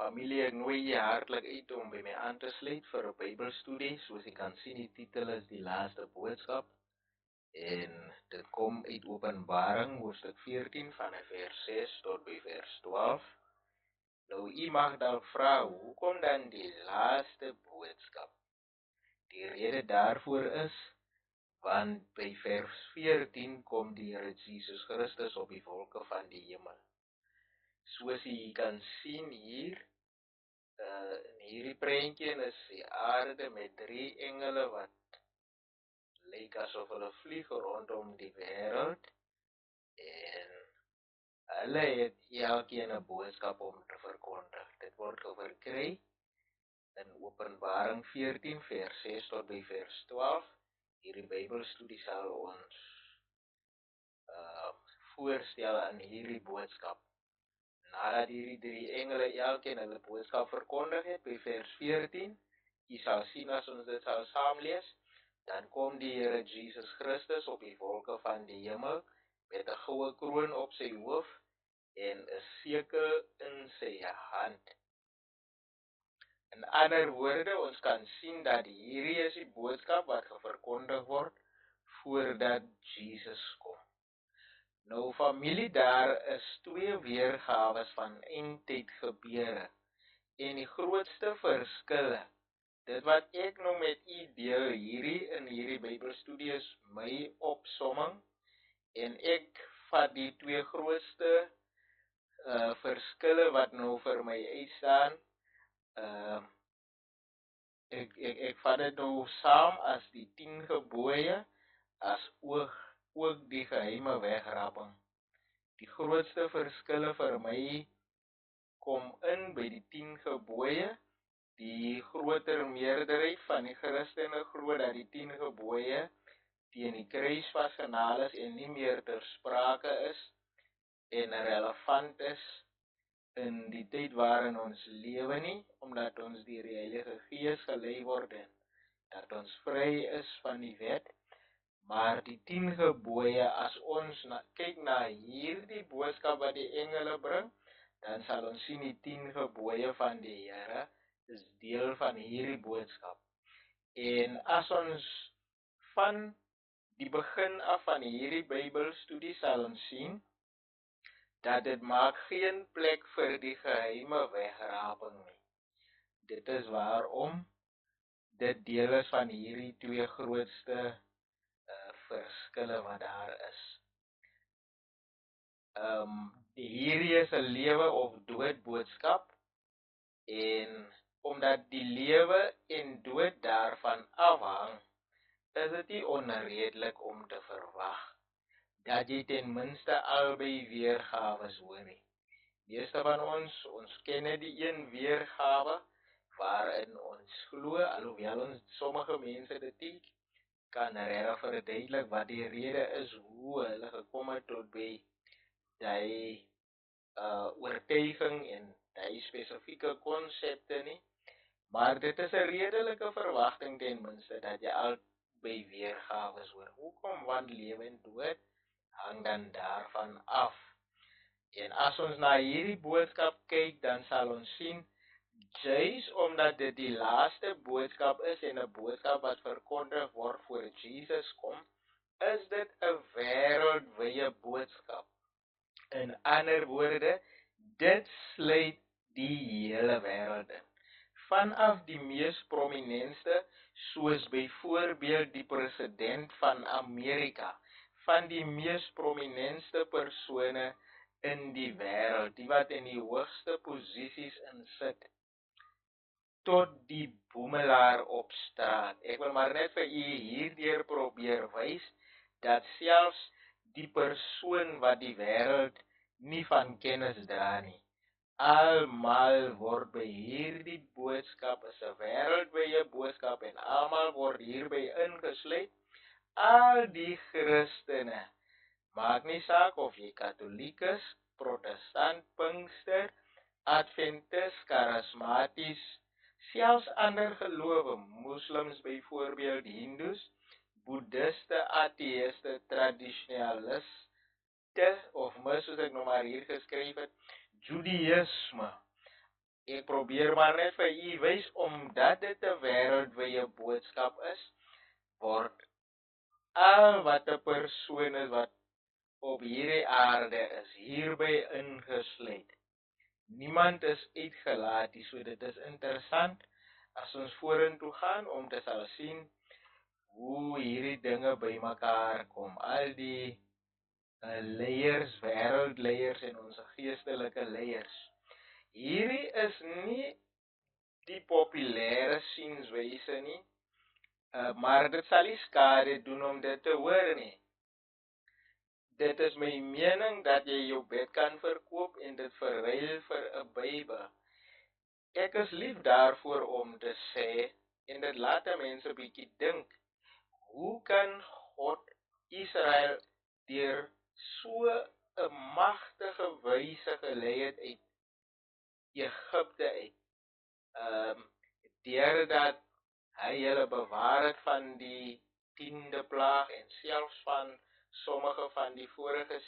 Familie, ek nooi je hartelijk uit om bij mij aan te sluiten voor een Bijbelstudie. Zoals je kan zien, die titel is Die Laatste Boodschap. En dit komt uit Openbaring, hoofdstuk 14, vanaf vers 6 tot bij vers 12. Nou, u mag dan vragen, hoe komt dan die laatste boodschap? Die reden daarvoor is, want bij vers 14 komt die Heer Jesus Christus op die wolken van die hemel. Zoals je kan zien hier, in hierdie prentjie is die aarde met 3 engele wat lyk asof hulle vlieg rondom die wêreld en hulle het elkeen 'n boodskap om te verkondig. Dit word verkry in Openbaring 14 vers 6 tot by vers 12. Hierdie Bybelstudie sal ons voorstel aan hierdie boodskap. Nadat hierdie 3 engele elkeen hulle boodskap verkondig het by vers 14, jy sal sien as ons dit sal saamlees, dan kom die Here Jesus Christus op die wolke van die hemel met 'n goue kroon op sy hoof en 'n sekel in sy hand. In ander woorde, ons kan sien dat hierdie is die boodskap wat verkondig word voordat Jesus kom. Nou familie, daar is 2 weergawe van eindtyd gebeure. En die grootste verskille, dit wat ek nou met u deel in hierdie Bybelstudie is my opsomming. En ek vat die 2 grootste verskille wat nou vir my uitstaan. Ek vat dit nou saam as die 10 gebooie, as ook die geheime wegrapping. Die grootste verskille vir my kom in by die 10 gebooie. Die groter meerderheid van die Christene glo dat die 10 gebooie teen die kruis vasgenaal is en nie meer ter sprake is en relevant is in die tyd waarin ons lewe nie, omdat ons deur die Heilige Gees gelei word en dat ons vry is van die wet. Maar die 10 gebooie, as ons kyk na hierdie boodskap wat die engele bring, dan sal ons sien die 10 gebooie van die Here is deel van hierdie boodskap. En as ons van die begin af van hierdie Bybelstudie sal ons sien, dat dit maak geen plek vir die geheime wegraping nie. Dit is waarom dit deel is van hierdie 2 grootste verskille wat daar is. Hierdie is 'n lewe of dood boodskap, en omdat die lewe en dood daarvan afhang, is dit nie onredelik om te verwag dat jy ten minste albei weergawe hoor nie. Meeste van ons ken die een weergawe waarin ons glo, alhoewel ons sommige mense dit kan regtig verduidelik wat die rede is hoe hulle gekom het tot by die oortuiging en die spesifieke konsepte nie. Maar dit is 'n redelike verwagting ten minste dat jy albei weergawe hoor. Hoekom? Want lewe en dood hang dan daarvan af. En as ons na hierdie boodskap kyk, dan sal ons sien, juis omdat dit die laaste boodskap is en 'n boodskap wat verkondig word voor Jesus kom, is dit 'n wêreldwye boodskap. In ander woorde, dit sluit die hele wêreld in. Vanaf die mees prominente, soos byvoorbeeld die president van Amerika, van die mees prominente persone in die wêreld, die wat in die hoogste posisies insit, tot die boemelaar op straat. Ek wil maar net vir u hierdeur probeer wys, dat selfs die persoon wat die wêreld nie van kennis dra nie, almal word by hierdie boodskap, is 'n wêreldwye boodskap en almal word hierby ingesluit. Al die Christene, maak nie saak of jy Katoliek is, Protestant, Pinkster, Adventis, Charismaties, selfs ander gelowe, moslims byvoorbeeld, Hindus, Boeddhiste, ateïste, tradisionaliste, of soos ek nou maar hier geskryf het, Judaïsme, Ek probeer maar net vir u wys omdat dit 'n wêreldwye boodskap is, word al wat 'n persoon is wat op hierdie aarde is hierby ingesluit. Niemand is uitgelaat nie, so dit is interessant as ons vorentoe gaan om te sal sien hoe hierdie dinge bymekaar kom. Al die leiers, wêreldleiers en ons geestelike leiers. Hierdie is nie die populêre sienswyse nie, maar dit sal nie skade doen om dit te hoor nie. Dit is my mening dat jy jou bed kan verkoop en dit verruil vir 'n Bybel. Ek is lief daarvoor om te sê, en dit laat mense bietjie dink, hoe kan God Israel deur so 'n magtige wyse gelei het uit Egipte uit, deurdat hy hulle bewaar het van die 10de plaag en selfs van sommige van die vorige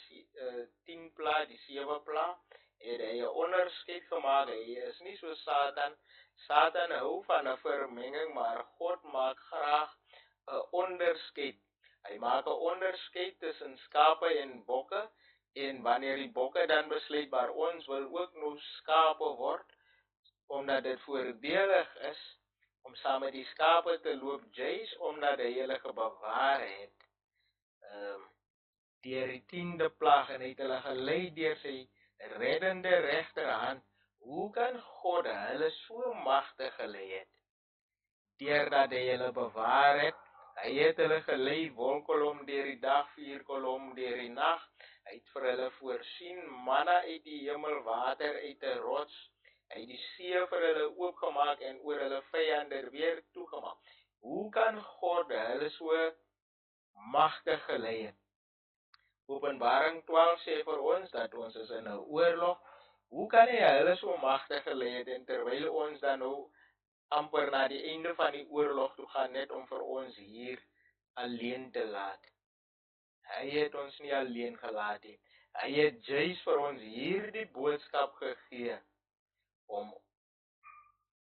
10 plaag, die 7 plaag, het hy 'n onderskeid gemaak. Hy is nie so Satan. Satan hou van 'n vermenging, maar God maak graag 'n onderskeid. Hy maak 'n onderskeid tussen skape en bokke, en wanneer die bokke dan besluit maar ons wil ook nou skape word, omdat dit voordelig is om saam met die skape te loop, juis omdat hy hulle gebewaar het deur die 10de plaag en hy het hulle gelei deur sy reddende regterhand. Hoe kan God hulle so magtig gelei het? Deurdat hy hulle bewaar het. Hy het hulle gelei, wolkkolom deur die dag, vuurkolom deur die nag. Hy het vir hulle voorsien manna uit die hemel, water uit 'n rots. Hy het die see vir hulle oopgemaak en oor hulle vyande weer toegemaak. Hoe kan God hulle so magtig gelei het? Openbaring 12 sê vir ons dat ons is in 'n oorlog. Hoe kan hy hulle so magtig gelei het, en terwyl ons dan nou amper na die einde van die oorlog toe gaan, net om vir ons hier alleen te laat? Hy het ons nie alleen gelaat nie. Hy het juis vir ons hierdie boodskap gegee om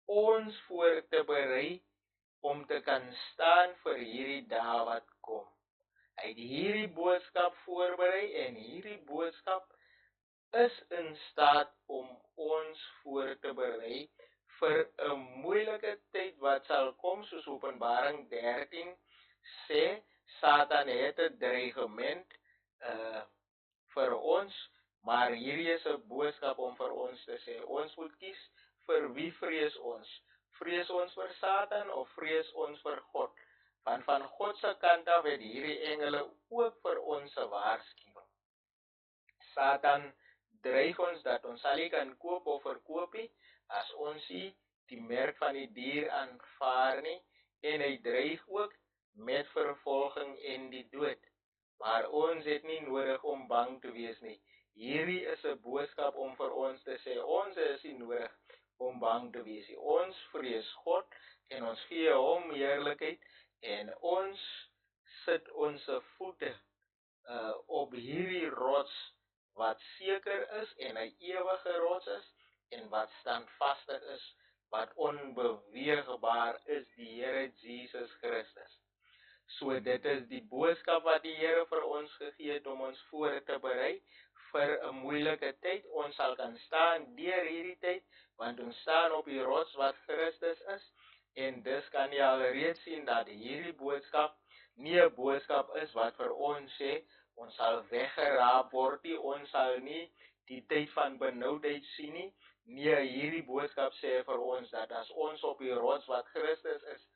ons voor te berei om te kan staan vir hierdie dae wat kom. Hy het hierdie boodskap voorberei en hierdie boodskap is in staat om ons voor te berei vir 'n moeilike tyd wat sal kom, soos Openbaring 13 sê. Satan het 'n dreigement vir ons, maar hierdie is 'n boodskap om vir ons te sê, ons moet kies vir wie vrees ons. Vrees ons vir Satan of vrees ons vir God? Want van God se kant af het hierdie engele ook vir ons 'n waarskuwing. Satan dreig ons dat ons sal nie kan koop of verkoop nie as ons nie die merk van die dier aanvaar nie, en hy dreig ook met vervolging en die dood. Maar ons het nie nodig om bang te wees nie. Hierdie is 'n boodskap om vir ons te sê, ons is nie nodig om bang te wees nie. Ons vrees God en ons gee hom heerlikheid, en ons sit ons voete op hierdie rots wat seker is en 'n ewige rots is en wat standvastig is, wat onbeweegbaar is, die Here Jesus Christus. So dit is die boodskap wat die Here vir ons gegee het om ons voor te berei vir 'n moeilike tyd. Ons sal kan staan deur hierdie tyd, want ons staan op die rots wat Christus is, en dus kan jy alreeds sien dat hierdie boodskap nie 'n boodskap is wat vir ons sê ons sal weggeraap word nie, ons sal nie die tyd van benoudheid sien nie. Nee, hierdie boodskap sê vir ons dat as ons op die rots wat Christus is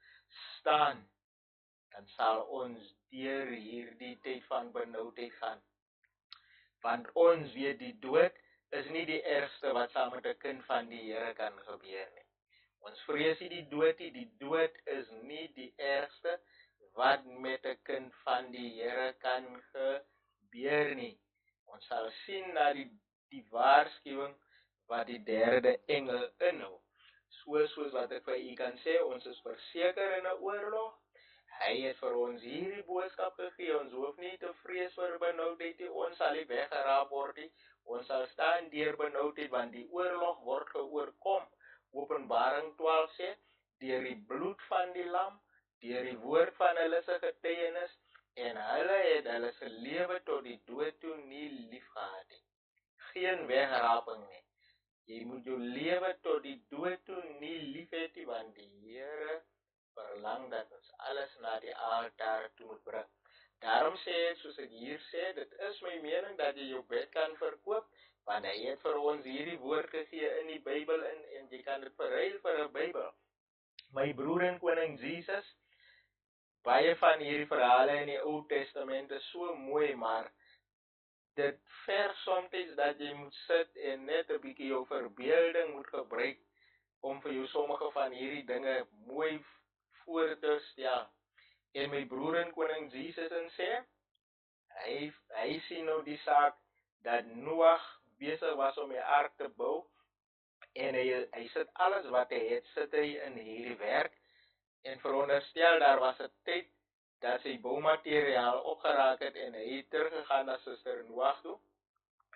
staan, dan sal ons deur hierdie tyd van benoudheid gaan. Want ons weet die dood is nie die ergste wat saam met 'n kind van die Here kan gebeur nie. Ons vrees nie die dood nie, die dood is nie die ergste wat met 'n kind van die Here kan gebeur nie. Ons sal sien na die waarskuwing wat die derde engel inhou. Soos wat ek vir u kan sê, ons is verseker in 'n oorlog. Hy het vir ons hierdie boodskap gegee, ons hoef nie te vrees vir benoudheid nie, ons sal nie weggeraap word nie, ons sal staan deur benoudheid, want die oorlog word geoorkom Openbaring 12 sê, deur die bloed van die lam, deur die woord van hulle se getuienis, en hulle het hulle se lewe tot die dood toe nie liefgehad nie. Geen wegraping nie. Jy moet jou lewe tot die dood toe nie lief hê nie, want die Here verlang dat ons alles na die altaar toe moet bring. Daarom sê het, soos ek hier sê, dit is my mening dat jy jou bed kan verkoop, want hy het vir ons hierdie woord gegee in die Bybel en jy kan dit verruil vir 'n Bybel. My broer en koning Jesus, baie van hierdie verhale in die Ou Testament is so mooi, maar dit verg soms dat jy moet sit en net 'n bietjie jou verbeelding moet gebruik om vir jou sommige van hierdie dinge mooi voor te stel. En my broer en koning Jesus sê, hy sien nou die saak dat Noag besig was om die ark te bou, en hy sit alles wat hy het, sit hy in hierdie werk, en veronderstel daar was 'n tyd dat sy boumateriaal opgeraak het, en hy het teruggegaan na suster Noag toe,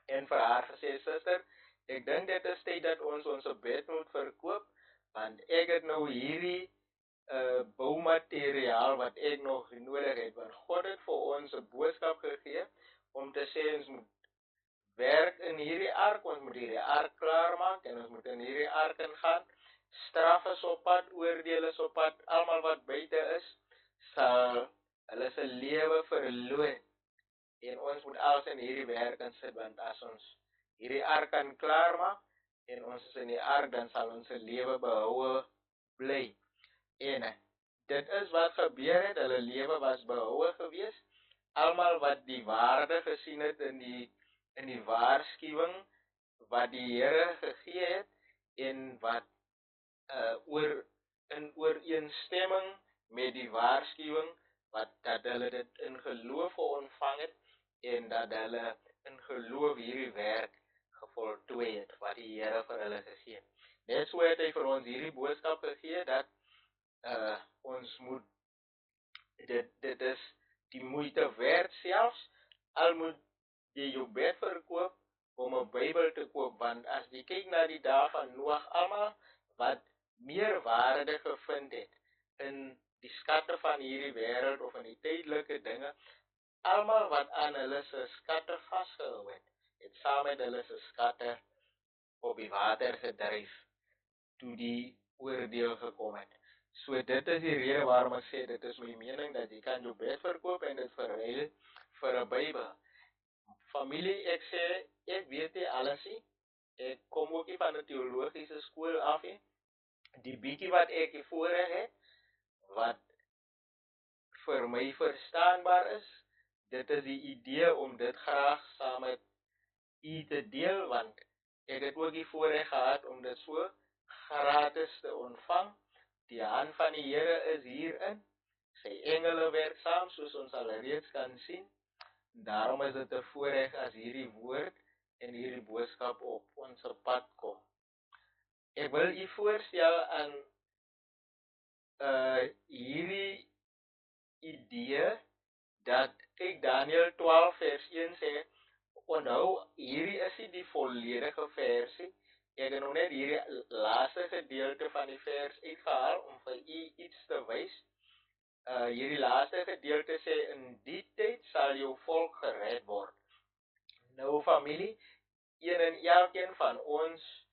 en vir haar gesê, suster, ek dink dit is tyd dat ons bed moet verkoop, want ek het nou hierdie boumateriaal wat ek nog nodig het, want God het vir ons 'n boodskap gegee, om te sê ons moet werk in hierdie ark, ons moet hierdie ark klaarmaak, en ons moet in hierdie ark ingaan, straf is op pad, oordeel is op pad, almal wat buite is, sal hulle se lewe verloor, en ons moet alles in hierdie werk insit, want as ons hierdie ark kan klaarmaak, en ons is in die ark, dan sal ons se lewe behoue bly. En dit is wat gebeur het, hulle lewe was behoue gewees, almal wat die waarde gesien het in die waarskuwing wat die Here gegee het, en wat in ooreenstemming met die waarskuwing, dat hulle dit in geloof ontvang het, en dat hulle in geloof hierdie werk gevoltooi het, wat die Here vir hulle gegee het. Net so het hy vir ons hierdie boodskap gegee, dat ons moet, dit is die moeite werd selfs, al moet jy jou bed verkoop, om 'n Bybel te koop, want as jy kyk na die dae van Noag, almal wat meer waarde gevind het, in die skatte van hierdie wêreld, of in die tydelike dinge, almal wat aan hulle se skatte vasgehou het, het saam met hulle se skatte op die water gedryf, toe die oordeel gekom het. So dit is die rede waarom ek sê, dit is my mening, dat jy kan jou bed verkoop, en dit verruil vir 'n Bybel. Familie, ek sê, ek weet nie alles nie, ek kom ook nie van 'n teologiese skool af nie, die bietjie wat ek hier voorreg het, wat vir my verstaanbaar is, dit is die idee om dit graag saam met u te deel, want ek het ook die voorreg gehad om dit so gratis te ontvang. Die hand van die Here is hierin, sy engele werk saam, soos ons al reeds kan sien. Daarom is dit 'n voorreg as hierdie woord en hierdie boodskap op ons pad kom. Ek wil u voorstel aan hierdie idee, dat kyk Daniël 12 vers 1 sê, onthou, hierdie is nie die volledige versie, ek het nou net hierdie laaste gedeelte van die vers uitgehaal, om vir u iets te wys. Hierdie laaste gedeelte sê, in die tyd sal jou volk gered word. Nou familie, een en elkeen van ons,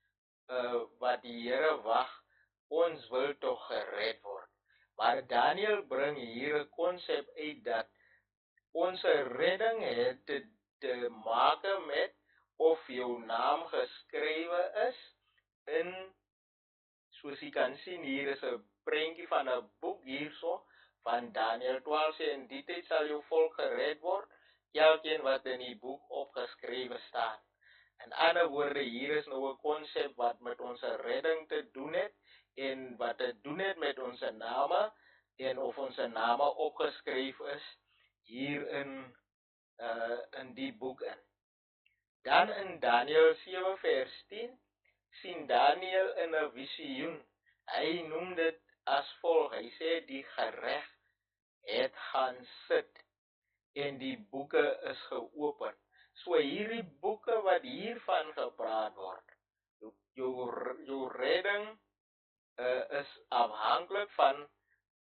wat die Here wag, ons wil tog gered word. Maar Daniël bring hier 'n konsep uit, dat ons redding het te maak met of jou naam geskrywe is in, soos jy kan sien, hier is 'n prentjie van 'n boek hierso, van Daniël 12 sê, in die tyd sal jou volk gered word, elkeen wat in die boek opgeskrywe staan. In ander woorde, hier is nou 'n konsep wat met ons redding te doen het, en wat te doen het met ons name, en of ons name opgeskryf is, hier in die boek in. Dan in Daniël 7 vers 10, sien Daniël in 'n visioen, hy noem dit as volg, hy sê, die gereg het gaan sit, en die boeke is geopen. So hierdie boeke wat hiervan gepraat word, jou redding is afhankelijk van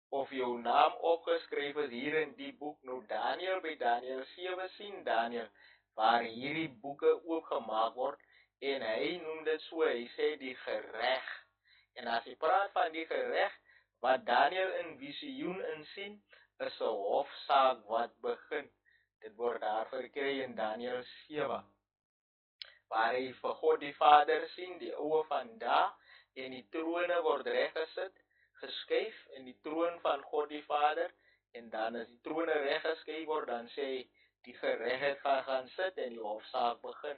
of jou naam opgeskryf is hier in die boek. Nou Daniel, by Daniel 7 sien Daniel waar hierdie boeke oopgemaak word en hy noem dit so, hy sê die gereg. En as hy praat van die gereg wat Daniel in visioen insien, is 'n hofsaak wat begin. Dit word daar verkry in Daniel 7. Waar hy vir God die Vader sien, die oue van daar, en die trone word reggesit, geskuif in die troon van God die Vader, en dan as die trone reggeskuif word, dan sê hy, die geregheid gaan sit en die hofsaak begin.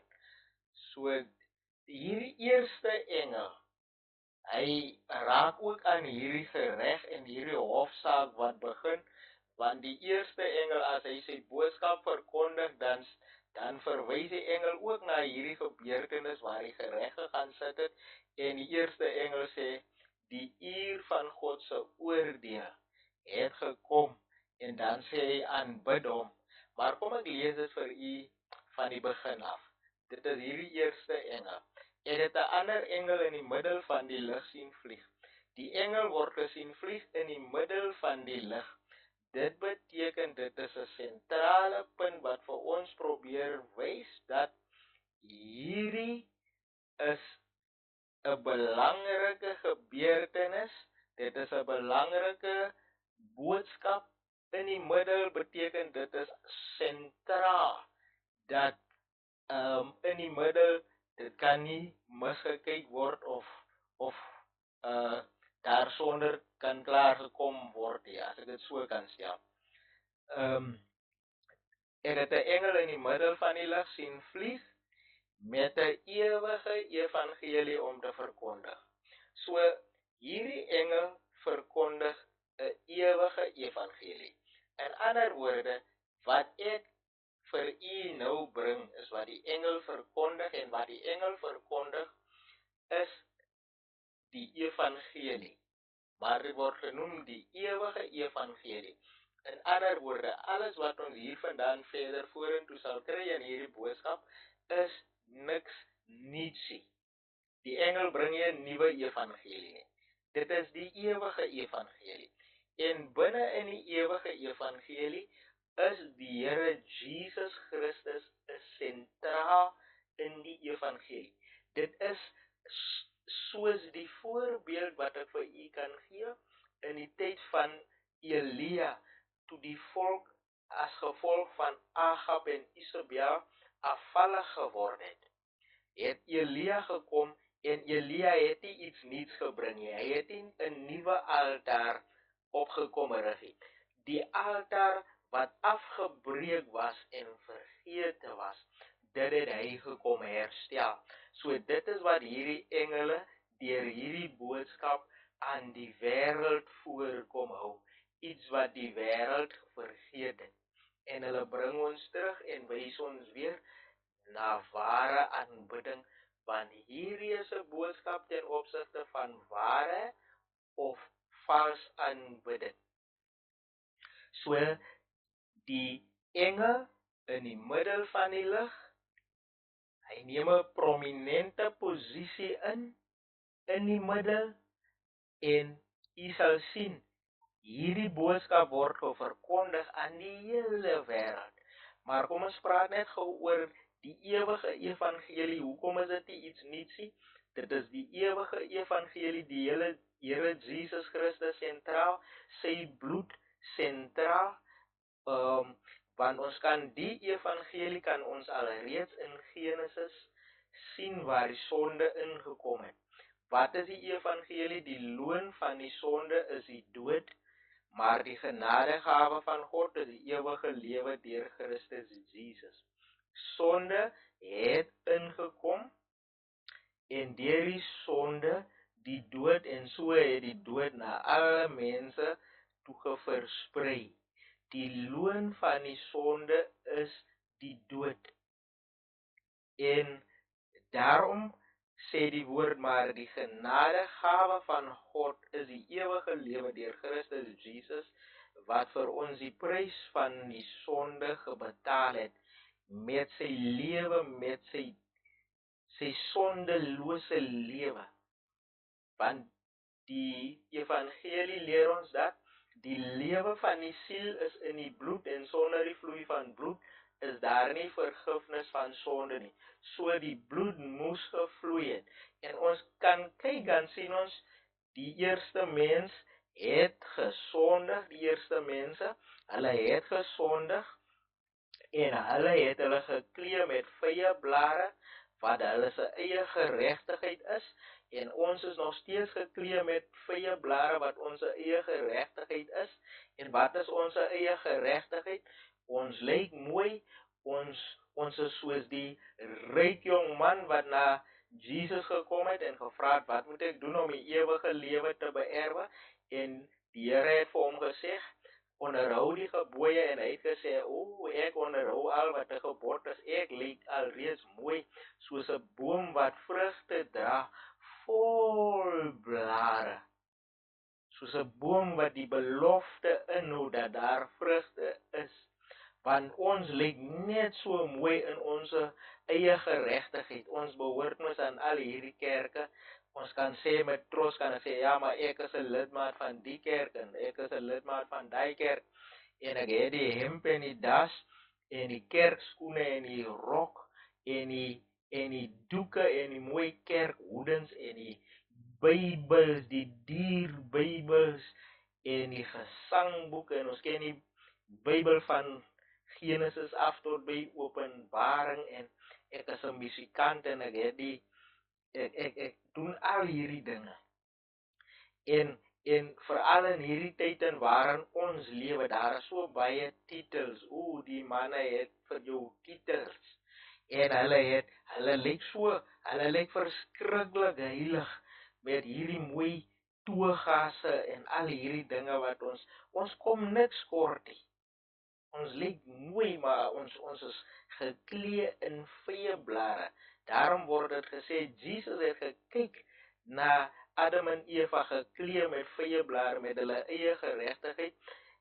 So, hierdie eerste engel, hy raak ook aan hierdie gereg en hierdie hofsaak wat begin, want die eerste engel, as hy sy boodskap verkondig, dan verwys die engel ook na hierdie gebeurtenis waar hy gereg gaan sit het, en die eerste engel sê, die uur van God se oordeel het gekom, en dan sê hy aanbid hom. Maar kom ek lees dit vir u van die begin af. Dit is hierdie eerste engel. En het 'n ander engel in die middel van die lig sien vlieg. Die engel word gesien vlieg in die middel van die lig. Dit beteken dit is 'n sentrale punt wat vir ons probeer wys dat hierdie is 'n belangrike gebeurtenis. Dit is 'n belangrike boodskap. In die middel beteken dit is sentraal. Dat in die middel, dit kan nie misgekyk word of daarsonder kan klaargekom word, ja, as ek dit so kan stel. En het 'n engel in die middel van die lig sien vlieg met 'n ewige evangelie om te verkondig. So, hierdie engel verkondig 'n ewige evangelie. In ander woorde, wat ek vir u nou bring, is wat die engel verkondig, en wat die engel verkondig is die evangelie. Maar dit word genoem die ewige evangelie. In ander woorde, alles wat ons hier vandaan verder vorentoe sal kry in hierdie boodskap, is niks nietsie. Die engel bring nie 'n nuwe evangelie nie. Dit is die ewige evangelie. En binne in die ewige evangelie is die Here Jesus Christus sentraal in die evangelie. Dit is soos die voorbeeld wat ek vir u kan gee in die tyd van Elia, toe die volk as gevolg van Agab en Isabel afvallig geword het. Het Elia gekom en Elia het nie iets niets gebring nie. Hy het nie 'n nuwe altaar opgekom rig nie. Die altaar wat afgebreek was en vergete was, dit het hy gekom herstel. So dit is wat hierdie engele deur hierdie boodskap aan die wêreld voorkom hou. Iets wat die wêreld vergeet het. En hulle bring ons terug en wys ons weer na ware aanbidding, want hierdie is 'n boodskap ten opsigte van ware of vals aanbidding. So, die engel in die middel van die lig, hy neem 'n prominente posisie in die middel, en u sal sien, hierdie boodskap word verkondig aan die hele wêreld. Maar kom ons praat net gou oor die ewige evangelie. Hoekom is dit iets nietsie? Dit is die ewige evangelie, die hele Here Jesus Christus sentraal, sy bloed sentraal. Want ons kan die evangelie kan ons alreeds in Genesis sien waar die sonde ingekom het. Wat is die evangelie? Die loon van die sonde is die dood, maar die genadegawe van God is die ewige lewe deur Christus Jesus. Sonde het ingekom, en deur die sonde die dood, en so het die dood na alle mense toe versprei. Die loon van die sonde is die dood. En daarom sê die woord, maar die genadegawe van God is die ewige lewe deur Christus Jesus, wat vir ons die prys van die sonde betaal het, met sy lewe, met sy sondelose lewe. Want Die evangelie leer ons dat die lewe van die siel is in die bloed en sonder die vloei van bloed is daar nie vergifnis van sonde nie. So die bloed moes gevloei het. En ons kan kyk, dan sien ons die eerste mens het gesondig, die eerste mense, hulle het gesondig en hulle het hulle geklee met vye blare, wat hulle se eie geregtigheid is, en ons is nog steeds geklee met vye blare, wat ons eie geregtigheid is. En wat is ons eie geregtigheid? Ons lyk mooi, ons is soos die ryk jong man wat na Jesus gekom het en gevra het, wat moet ek doen om die ewige lewe te beerwe? En die Here het vir hom gesê, onderhou die gebooie, en hy het gesê, ek onderhou al wat 'n gebod is, ek lyk alreeds mooi, soos 'n boom wat vrugte dra, vol blare, soos 'n boom wat die belofte inhou dat daar vrugte is, want ons lyk net so mooi in ons eie geregtigheid. Ons behoort mos aan al hierdie kerke. Ons kan sê met trots, kan ek sê, ja, maar ek is 'n lidmaat van die kerk, en ek is 'n lidmaat van daai kerk, en ek het die hemp en die das, en die kerkskoene en die rok, en die doeke, en die mooi kerkhoedens, en die Bybels, die dierbybels, en die gesangboeke, en ons ken die Bybel van Genesis af tot by Openbaring, en ek is 'n musikant, en ek doen al hierdie dinge. En veral in hierdie tyd en waarin ons lewe, daar is so baie titels. Die manne het vir jou titels. En hulle lyk verskriklik heilig met hierdie mooi togasse en al hierdie dinge wat ons kom niks kort nie. Ons lyk mooi, maar ons is geklee in vye blare. Daarom word dit gesê, Jesus het gekyk na Adam en Eva geklee met vye blare, met hulle eie geregtigheid,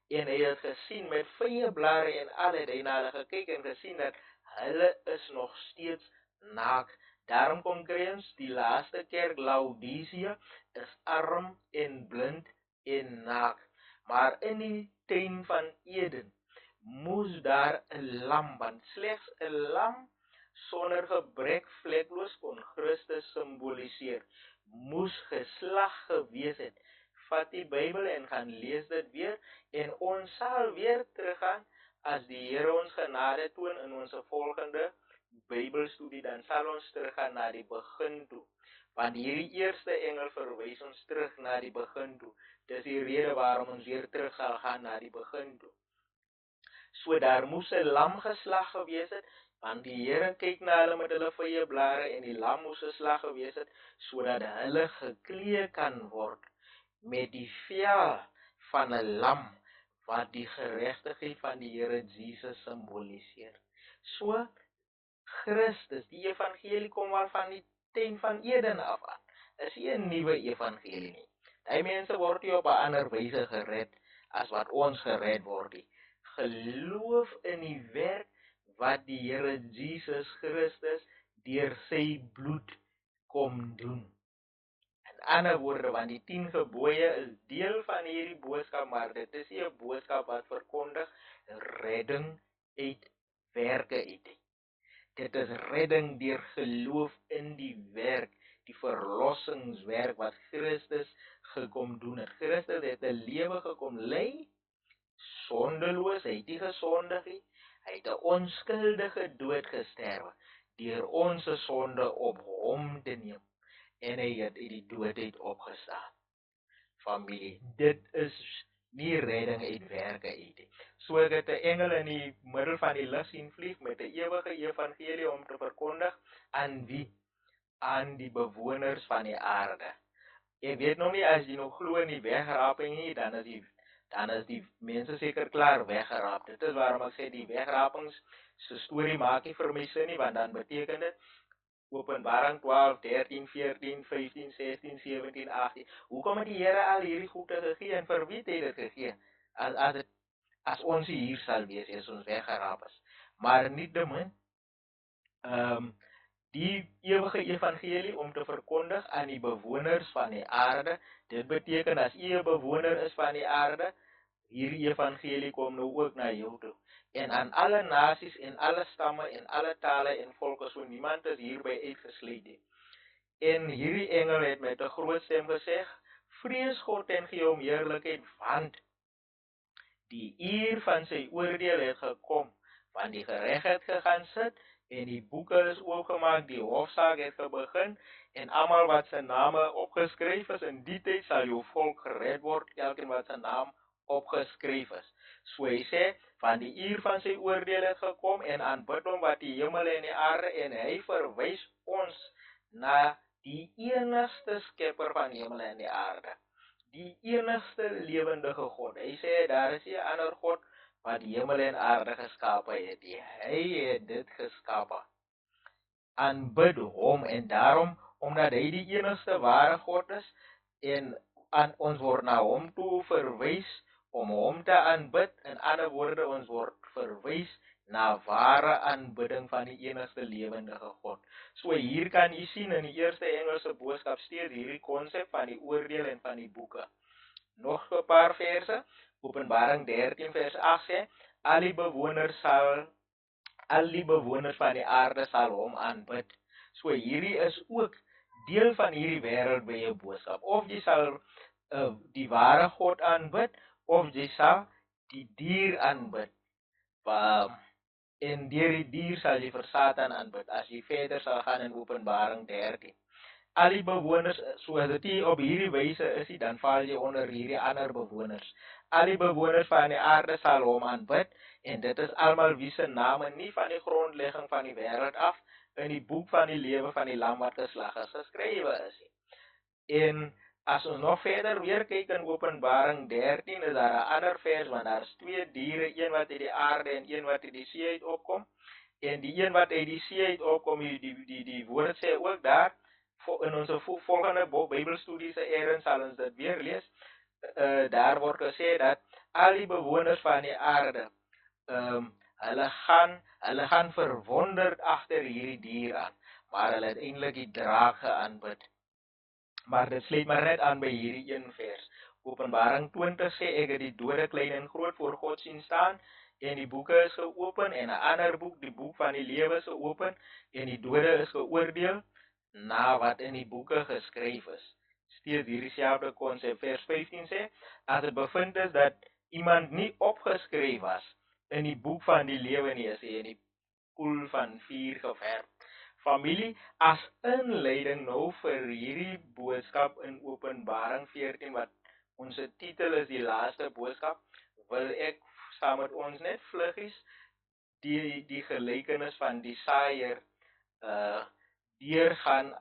en hy het gesien met vye blare en al het hy na hulle gekyk en gesien dat hulle is nog steeds naak. Daarom kom kry ons die laaste kerk, Laodicea, is arm en blind en naak. Maar in die tuin van Eden moes daar 'n lam, want slegs 'n lam sonder gebrek, vlekloos, kon Christus simboliseer, moes geslag gewees het. Vat die Bybel en gaan lees dit weer, en ons sal weer teruggaan, as die Here ons genade toon in ons volgende Bybelstudie, dan sal ons teruggaan na die begin toe. Want hierdie eerste engel verwys ons terug na die begin toe. Dis die rede waarom ons weer terug sal gaan na die begin toe. So daar moes 'n lam geslag gewees het, want die Here kyk na hulle met hulle vye blare, en die lam moes geslag gewees het, sodat hulle geklee kan word met die vel van 'n lam, wat die geregtigheid van die Here Jesus simboliseer. So Christus, die evangelie kom al van die tuin van Eden af aan. Is nie 'n nuwe evangelie nie. Die mense word nie op 'n ander wyse gered as wat ons gered word nie. Geloof in die werk wat die Here Jesus Christus deur sy bloed kom doen. In ander woorde, want die 10 gebooie is deel van hierdie boodskap, maar dit is nie 'n boodskap wat verkondig redding uit werke uit. Dit is redding deur geloof in die werk, die verlossingswerk wat Christus gekom doen het. Christus het 'n lewe gekom lei, sondeloos, hy het nie gesondig nie. Hy het 'n onskuldige dood gesterwe deur ons sonde op hom te neem, en hy het uit die dood uit opgestaan. Familie, dit is nie redding uit werke uit nie. So ek het 'n engel in die middel van die lug sien vlieg met 'n ewige evangelie om te verkondig aan wie? Aan die bewoners van die aarde. Ek weet nog nie, as jy nog glo in die wegraping nie, dan is die mense seker klaar weggeraap. Dit is waarom ek sê die wegrapings se storie maak nie vir my sin nie, want dan beteken dit Openbaring 12, 13, 14, 15, 16, 17, 18. Hoekom het die Here al hierdie goede gegee, en vir wie het hy dit gegee? As ons hier sal wees, as ons weggeraap is. Maar nietemin, die ewige evangelie om te verkondig aan die bewoners van die aarde. Dit beteken as jy 'n bewoner is van die aarde, hierdie evangelie kom nou ook na jou toe. En aan alle nasies en alle stamme en alle tale en volke, so niemand is hierby uitgesluit nie. En hierdie engel het met 'n groot stem gesê: "Vrees God en gee hom heerlikheid, want die uur van sy oordeel het gekom, want die gereg het gegaan sit en die boeke is oopgemaak, die hofsaak het begin en almal wat se name opgeskryf is in die tyd sal jou volk gered word, elkeen wat se naam opgeskryf is." So hy sê, van die uur van sy oordeel het gekom en aanbid hom wat die hemel en die aarde, en hy verwys ons na die enigste skepper van die hemel en die aarde. Die enigste lewendige God. Hy sê daar is nie 'n ander God wat die hemel en aarde geskape het nie. Hy het dit geskape. Aanbid hom, en daarom, omdat hy die enigste ware God is en aan ons word na hom toe verwys om hom te aanbid. In ander woorde, ons word verwys na ware aanbidding van die enigste lewendige God. So hier kan jy sien in die eerste Engelse boodskap steeds hierdie konsep van die oordeel en van die boeke. Nog 'n paar verse. Openbaring 13 vers 8 sê: al die bewoners van die aarde sal hom aanbid. So hierdie is ook deel van hierdie wêreldwye boodskap. Of jy sal die ware God aanbid, of jy sal die dier aanbid. En deur die dier sal jy vir Satan aanbid, as jy verder sal gaan in Openbaring 13. Al die bewoners, soos dit nie op hierdie wyse is nie, dan val jy onder hierdie ander bewoners. Al die bewoners van die aarde sal hom aanbid, en dit is almal wie se name nie van die grondlegging van die wêreld af in die boek van die lewe van die lam wat geslag is geskrywe is. En as ons nog verder weer kyk in Openbaring 13, is daar 'n ander vers, want daar is twee diere, een wat uit die aarde en een wat uit die see uit opkom. En die een wat uit die see uit opkom, die woord sê ook daar, in onze volgende Bybelstudies erin sal ons dit weer lees. Daar word gesê dat al die bewoners van die aarde, hulle gaan verwonderd agter hierdie dier aan, maar hulle het eintlik die draak aanbid. Maar dit sluit maar net aan by hierdie een vers. Openbaring 20 sê: ek het die dode klein en groot voor God sien staan, en die boeke is geopen, en 'n ander boek, die boek van die lewe, is geopen, en die dode is geoordeel na wat in die boeke geskryf is. Steeds hierdie selfde konsep. Vers 15 sê: as dit bevind is dat iemand nie opgeskryf was in die boek van die lewe nie, is hy in die poel van vuur gewerp. Familie, as inleiding nou vir hierdie boodskap in Openbaring 14, wat ons titel is die laaste boodskap, wil ek saam met ons net vluggies die gelykenis van die saaiër deurgaan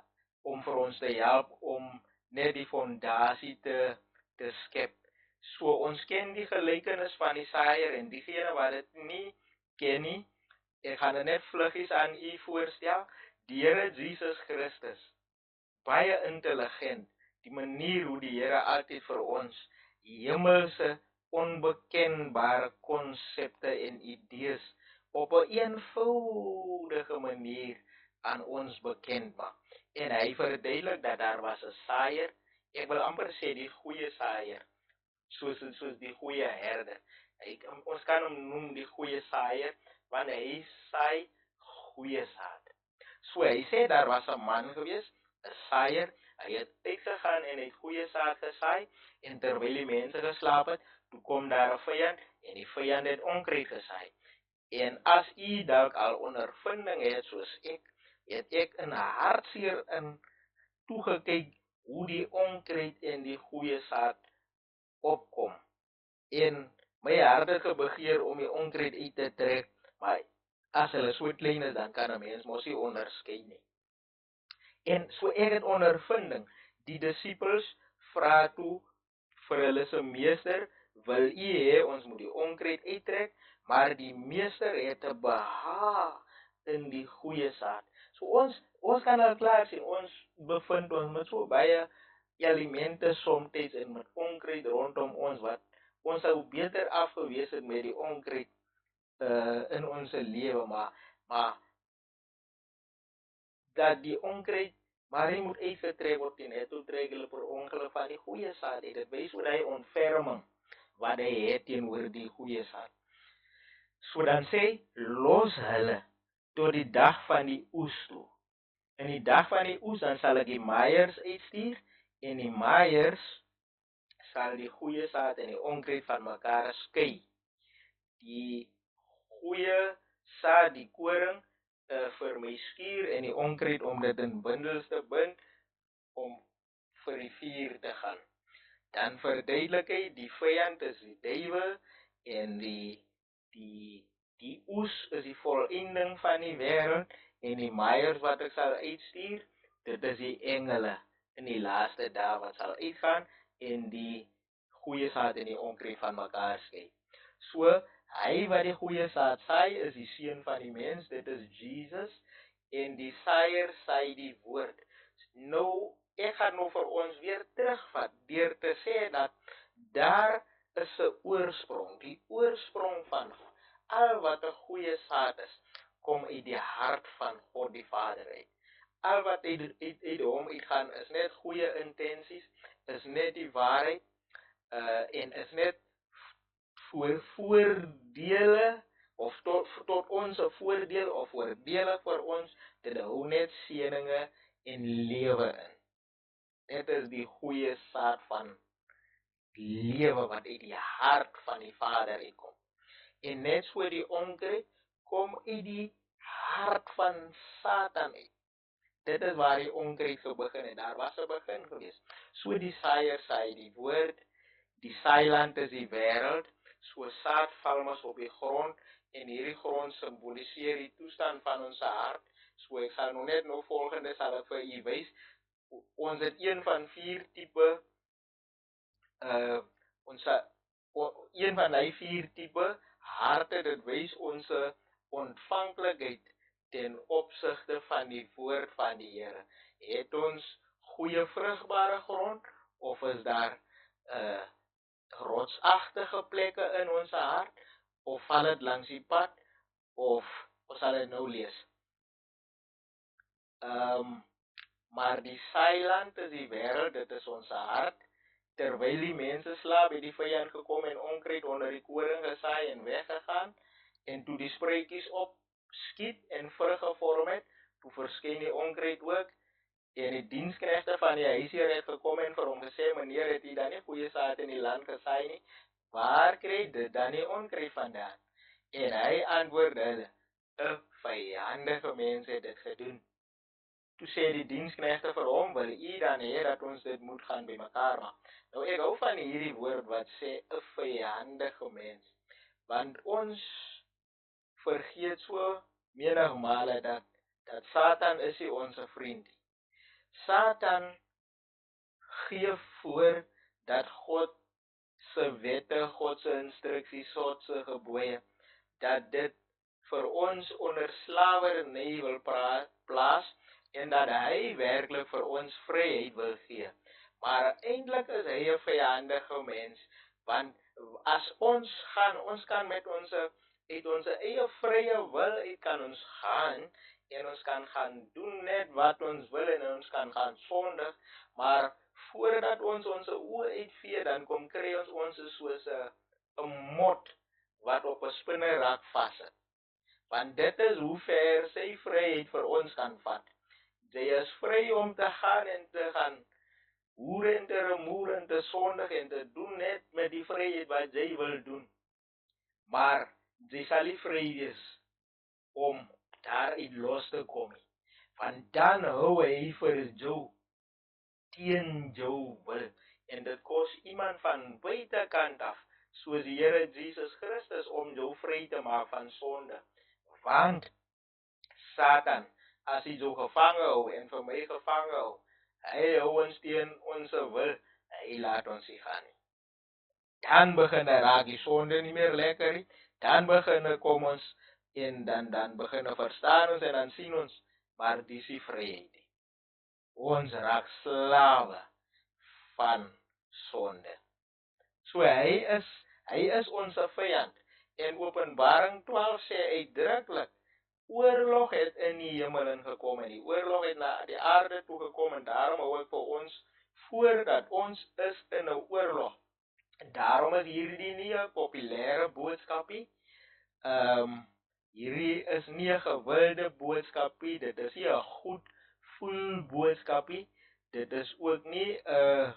om vir ons te help om net die fondasie te skep. So ons ken die gelykenis van die saaiër, en diegene wat dit nie ken nie, ek gaan dit net vluggies aan u voorstel. Die Here Jesus Christus, baie intelligent, die manier hoe die Here altyd vir ons hemelse onbekendbare konsepte en idees op 'n eenvoudige manier aan ons bekend maak. En hy verduidelik dat daar was 'n saaiër, ek wil amper sê die goeie saaiër, soos die goeie herder. Ons kan hom noem die goeie saaiër, want hy saai goeie saad. So hy sê daar was 'n man gewees, 'n saaiër, hy het uitgegaan en hy het goeie saad gesaai, en terwyl die mense geslaap het, toe kom daar 'n vyand, en die vyand het onkruid gesaai. En as u dalk al ondervinding het soos ek, het ek in hartseer in toegekyk hoe die onkruid en die goeie saad opkom. En my hart het gebegeer om die onkruid uit te trek, maar as hulle so klein is, dan kan 'n mens mos nie onderskei nie. En so ek het ondervinding, die disippels vra toe vir hulle se meester: wil u hê ons moet die onkruid uittrek? Maar die meester het 'n behaag in die goeie saad. So ons kan al klaar sien, ons bevind ons met so baie elemente soms en met onkruid rondom ons, wat ons sou beter afgewees het met die onkruid in ons lewe, maar dat die onkruid maar hy moet uitgetrek word en hy trek hulle per ongeluk van die goeie saad. Dit wys oor hy ontferming wat hy het teenoor die goeie saad. So dan sê, los hulle tot die dag van die oes toe. In die dag van die oes, dan sal ek die maaiers uitstuur, en die maaiers sal die goeie saad en die onkruid van mekaar skei. Die goeie saad, die koring, vir my skuur en die onkruid om dit in bundels te bind, om vir die vuur te gaan. Dan verduidelik hy, die vyand is die duiwel, en die oes is die volëinding van die wêreld, en die maaiers wat ek sal uitstuur, dit is die engele in die laaste dae wat sal uitgaan, en die goeie saad en die onkruid van mekaar skei. So, hy wat die goeie saad saai, is die seun van die mens, dit is Jesus, en die saaier saai die woord. Nou, ek gaan nou vir ons weer terugvat, deur te sê dat daar is 'n oorsprong, die oorsprong van al wat 'n goeie saad is, kom uit die hart van God die Vader uit. Al wat uit hom uitgaan, is net goeie intensies, is net die waarheid, en is net voordele, of tot ons voordeel, of voordelig vir ons, dit hou net seëninge en lewe in. Dit is die goeie saad van lewe wat uit die hart van die Vader uitkom. En net so die onkruid kom uit die hart van Satan uit. Dit is waar die onkruid begin het. Daar was 'n begin gewees. So die saaier saai die woord, die saailand is die wêreld, so saad val mos op die grond, en hierdie grond simboliseer die toestand van ons hart. So ek sal nou net volgende sal ek vir u wys. Ons het een van 4 tipe, een van die 4 tipe harte, dit wys ons ontvanklikheid ten opsigte van die woord van die Here. Het ons goeie vrugbare grond, of is daar rotsagtige plekke in ons hart, of val dit langs die pad, of ons sal dit nou lees. Maar die saailand is die wêreld, dit is ons hart. Terwyl die mense slaap, het die vyand gekom en onkruid onder die koring gesaai en weggegaan, en toe die spruitjies opskiet en vrug gevorm het, toe verskyn die onkruid ook, en die diensknegte van die huisheer het gekom en vir hom gesê, meneer, het u dan nie goeie saad in die land gesaai nie? Waar kry dit dan die onkruid vandaan? En hy antwoord hulle, 'n vyandige mens het dit gedoen. Toe sê die diensknegte vir hom, wil u dan hê dat ons dit moet gaan bymekaar maak? Nou ek hou van hierdie woord wat sê 'n vyandige mens, want ons vergeet so menigmale dat Satan is nie ons vriend. Satan gee voor dat God se wette, God se instruksies, God se gebooie, dat dit vir ons onder slawerny wil plaas, en dat hy werklik vir ons vryheid wil gee. Maar eintlik is hy 'n vyandige mens, want as ons kan met uit ons eie vrye wil uit kan ons gaan, en ons kan gaan doen net wat ons wil, en ons kan gaan sondig, maar voordat ons oë uitvee, dan kom kry ons is soos 'n mot wat op 'n spinnerak vashit. Want dit is hoe ver sy vryheid vir ons kan vat. Jy is vry om te gaan en te gaan hoer en te remoer en te sondig en te doen net met die vryheid wat jy wil doen. Maar jy sal nie vry wees om daaruit los te kom nie. Want dan hou hy vir jou teen jou wil. En dit kos iemand van buitekant af, soos die Here Jesus Christus, om jou vry te maak van sonde. Want Satan, as hy jou gevange hou en vir my gevange hou, hy hou ons teen ons wil, hy laat ons nie gaan nie. Dan begin raak die sonde nie meer lekker nie, dan begin kom ons, en dan begin verstaan ons, en dan sien ons, maar dis die vryheid. Ons raak slawe van sonde. So hy is ons vyand. En Openbaring 12 sê uitdruklik oorlog het in die hemel ingekom en die oorlog het na die aarde toe gekom en daarom hou ek vir ons voordat ons is in 'n oorlog. En daarom is hierdie nie 'n populêre boodskapie. Hierdie is nie 'n gewilde boodskapie, dit is nie 'n goed voel boodskapie. Dit is ook nie 'n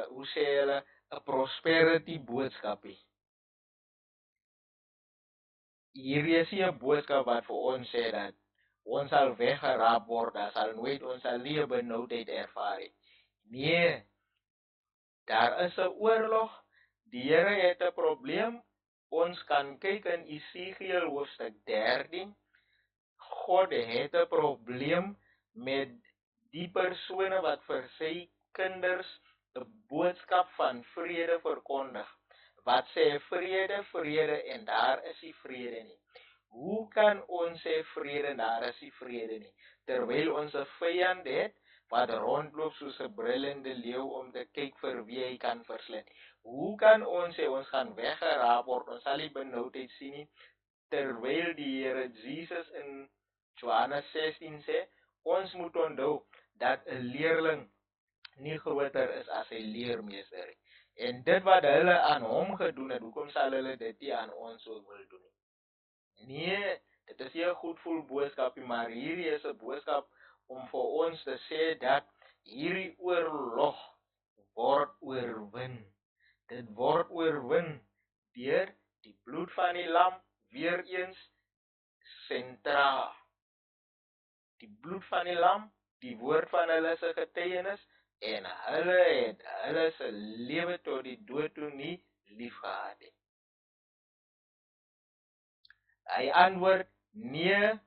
hoe sê hulle 'n prosperity boodskapie. Hierdie is nie 'n boodskap wat vir ons sê dat ons sal weggeraap word, dat sal nooit ons sal nie 'n benoudheid ervaar nie. Nee, daar is 'n oorlog. Die Here het 'n probleem. Ons kan kyk in Esegiel hoofstuk 13. God het 'n probleem met die persone wat vir sy kinders 'n boodskap van vrede verkondig. Wat sê vrede, vrede en daar is nie vrede nie. Hoe kan ons sê vrede en daar is nie vrede nie? Terwyl ons 'n vyand het wat rondloop soos 'n brullende leeu om te kyk vir wie hy kan verslind. Hoe kan ons sê ons gaan weggeraap word, ons sal nie benoudheid sien nie, terwyl die Here Jesus in Johannes 16 sê, ons moet onthou dat 'n leerling nie groter is as sy leermeester nie. En dit wat hulle aan hom gedoen het, hoekom sal hulle dit nie aan ons ook wil doen nie? Nee, dit is nie 'n goedvoel boodskapie, maar hierdie is 'n boodskap om vir ons te sê dat hierdie oorlog word oorwin. Dit word oorwin deur die bloed van die lam, weer eens sentraal. Die bloed van die lam, die woord van hulle se getuienis en hulle het hulle se lewe tot die dood toe nie liefgehad nie. Hy antwoord nee,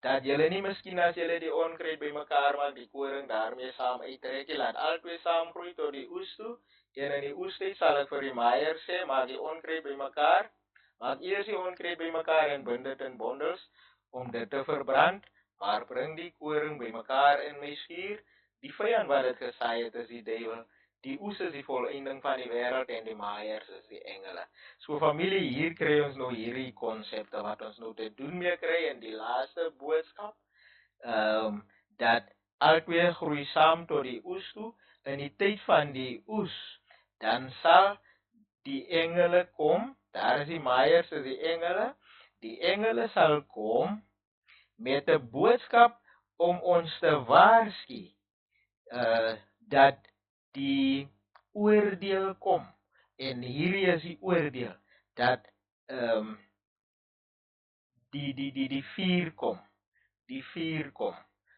dat julle nie miskien as julle die onkruid bymekaar maak, die koring daarmee saam uittrek, laat albei saam groei tot die oes toe. En in die oestyd sal ek vir die maaier sê, maak die onkruid bymekaar, maak eers die onkruid bymekaar en bind dit in bondels om dit te verbrand, maar bring die koring bymekaar in my skuur. Die vyand wat dit gesaai het is die duiwel. Die oes is die volëinding van die wêreld en die maaiers is die engele. So familie, hier kry ons nou hierdie konsepte wat ons nou te doen mee kry in die laaste boodskap. Dat albei groei saam tot die oes toe. In die tyd van die oes, dan sal die engele kom. Daar is die maaiers, is die engele. Die engele sal kom met 'n boodskap om ons te waarsku dat die oordeel kom. En hierdie is die oordeel dat die vuur kom. Die vuur kom.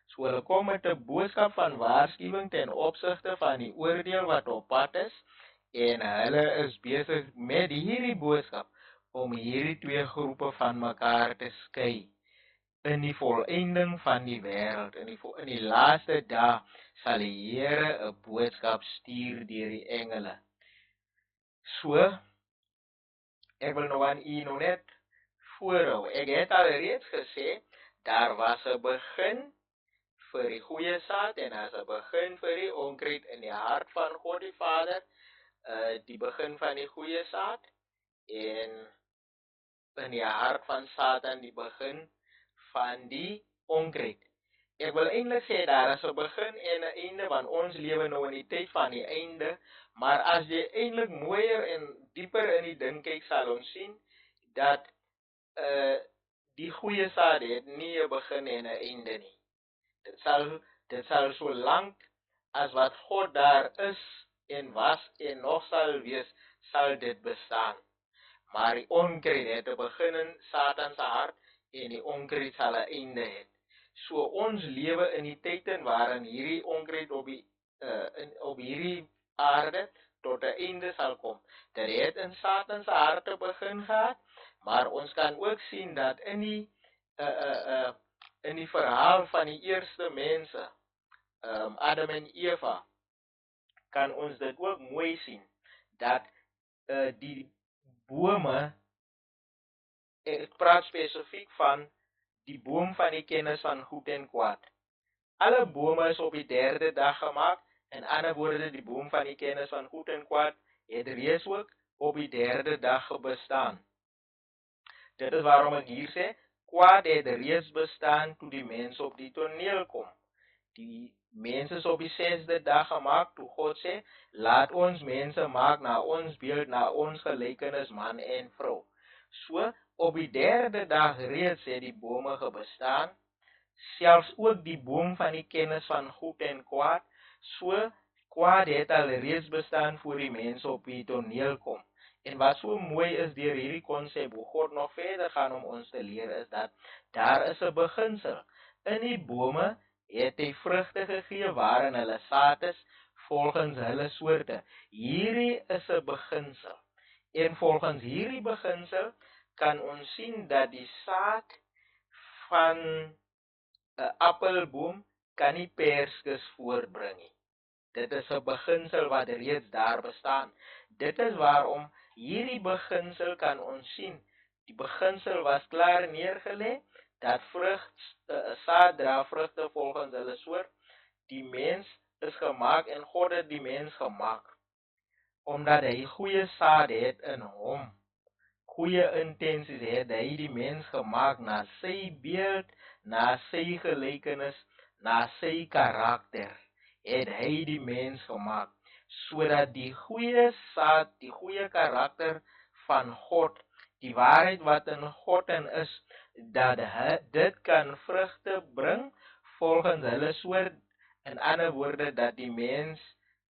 So hulle kom met 'n boodskap van waarskuwing ten opsigte van die oordeel wat op pad is en hulle is besig met hierdie boodskap om hierdie twee groepe van mekaar te skei. In die volëinding van die wêreld, in die laaste dae sal die Here 'n boodskap stuur deur die engele. So, ek wil nou aan u net voorhou. Ek het al reeds gesê, daar was 'n begin vir die goeie saad en as 'n begin vir die onkruid in die hart van God die Vader, die begin van die goeie saad en in die hart van Satan die begin van die onkruid. Ek wil eintlik sê daar is 'n begin en 'n einde, want ons lewe nou in die tyd van die einde, maar as jy eintlik mooier en dieper in die ding kyk, sal ons sien dat die goeie saad het nie 'n begin en 'n einde nie. Dit sal so lank as wat God daar is en was en nog sal wees, sal dit bestaan. Maar die onkruid het 'n begin in Satan se hart en die onkruid sal 'n einde hê. So ons lewe in die tyd waarin hierdie onkruid op hierdie aarde tot 'n einde sal kom. Dit het in Satan se hart te begin gehad, maar ons kan ook sien dat in die verhaal van die eerste mense, Adam en Eva, kan ons dit ook mooi sien dat die bome, ek praat spesifiek van die boom van die kennis van goed en kwaad. Alle bome is op die 3de dag gemaak, en ander woorde, die boom van die kennis van goed en kwaad het reeds ook op die 3de dag bestaan. Dit is waarom ek hier sê, kwaad het reeds bestaan toe die mens op die toneel kom. Die mens is op die 6de dag gemaak, toe God sê, laat ons mense maak na ons beeld, na ons gelykenis, man en vrou. So, op die 3de dag reeds het die bome bestaan, selfs ook die boom van die kennis van goed en kwaad. So, kwaad het al reeds bestaan voor die mens op die toneel kom. En wat so mooi is deur hierdie konsep, hoe God nog verder gaan om ons te leer, is dat daar is 'n beginsel. In die bome het hy vrugte gegee waarin hulle saad is, volgens hulle soorte. Hierdie is 'n beginsel. En volgens hierdie beginsel kan ons sien dat die saad van 'n appelboom kan nie perskes voortbring nie. Dit is 'n beginsel wat reeds daar bestaan. Dit is waarom hierdie beginsel kan ons sien. Die beginsel was klaar neergelê dat saad dra vrugte volgens hulle soort. Die mens is gemaak en God het die mens gemaak omdat hy goeie saad het in hom. Goeie intensies het hy die mens gemaak na sy beeld, na sy gelykenis, na sy karakter. Het hy die mens gemaak, sodat die goeie saad, die goeie karakter van God, die waarheid wat in God in is, dat dit kan vrugte bring volgens hulle soort, in ander woorde, dat die mens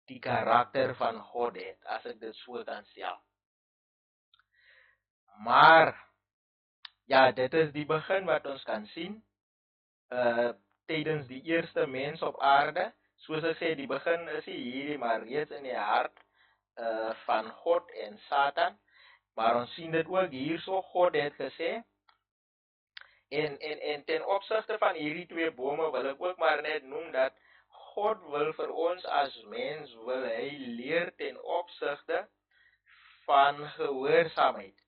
die karakter van God het, as ek dit so kan stel. Maar, ja, dit is die begin wat ons kan sien, tydens die eerste mens op aarde. Soos ek sê, die begin is nie hierdie, maar reeds in die hart van God en Satan. Maar ons sien dit ook hierso, God het gesê, en ten opsigte van hierdie twee bome wil ek ook maar net noem dat God wil vir ons as mens, wil hy leer ten opsigte van gehoorsaamheid.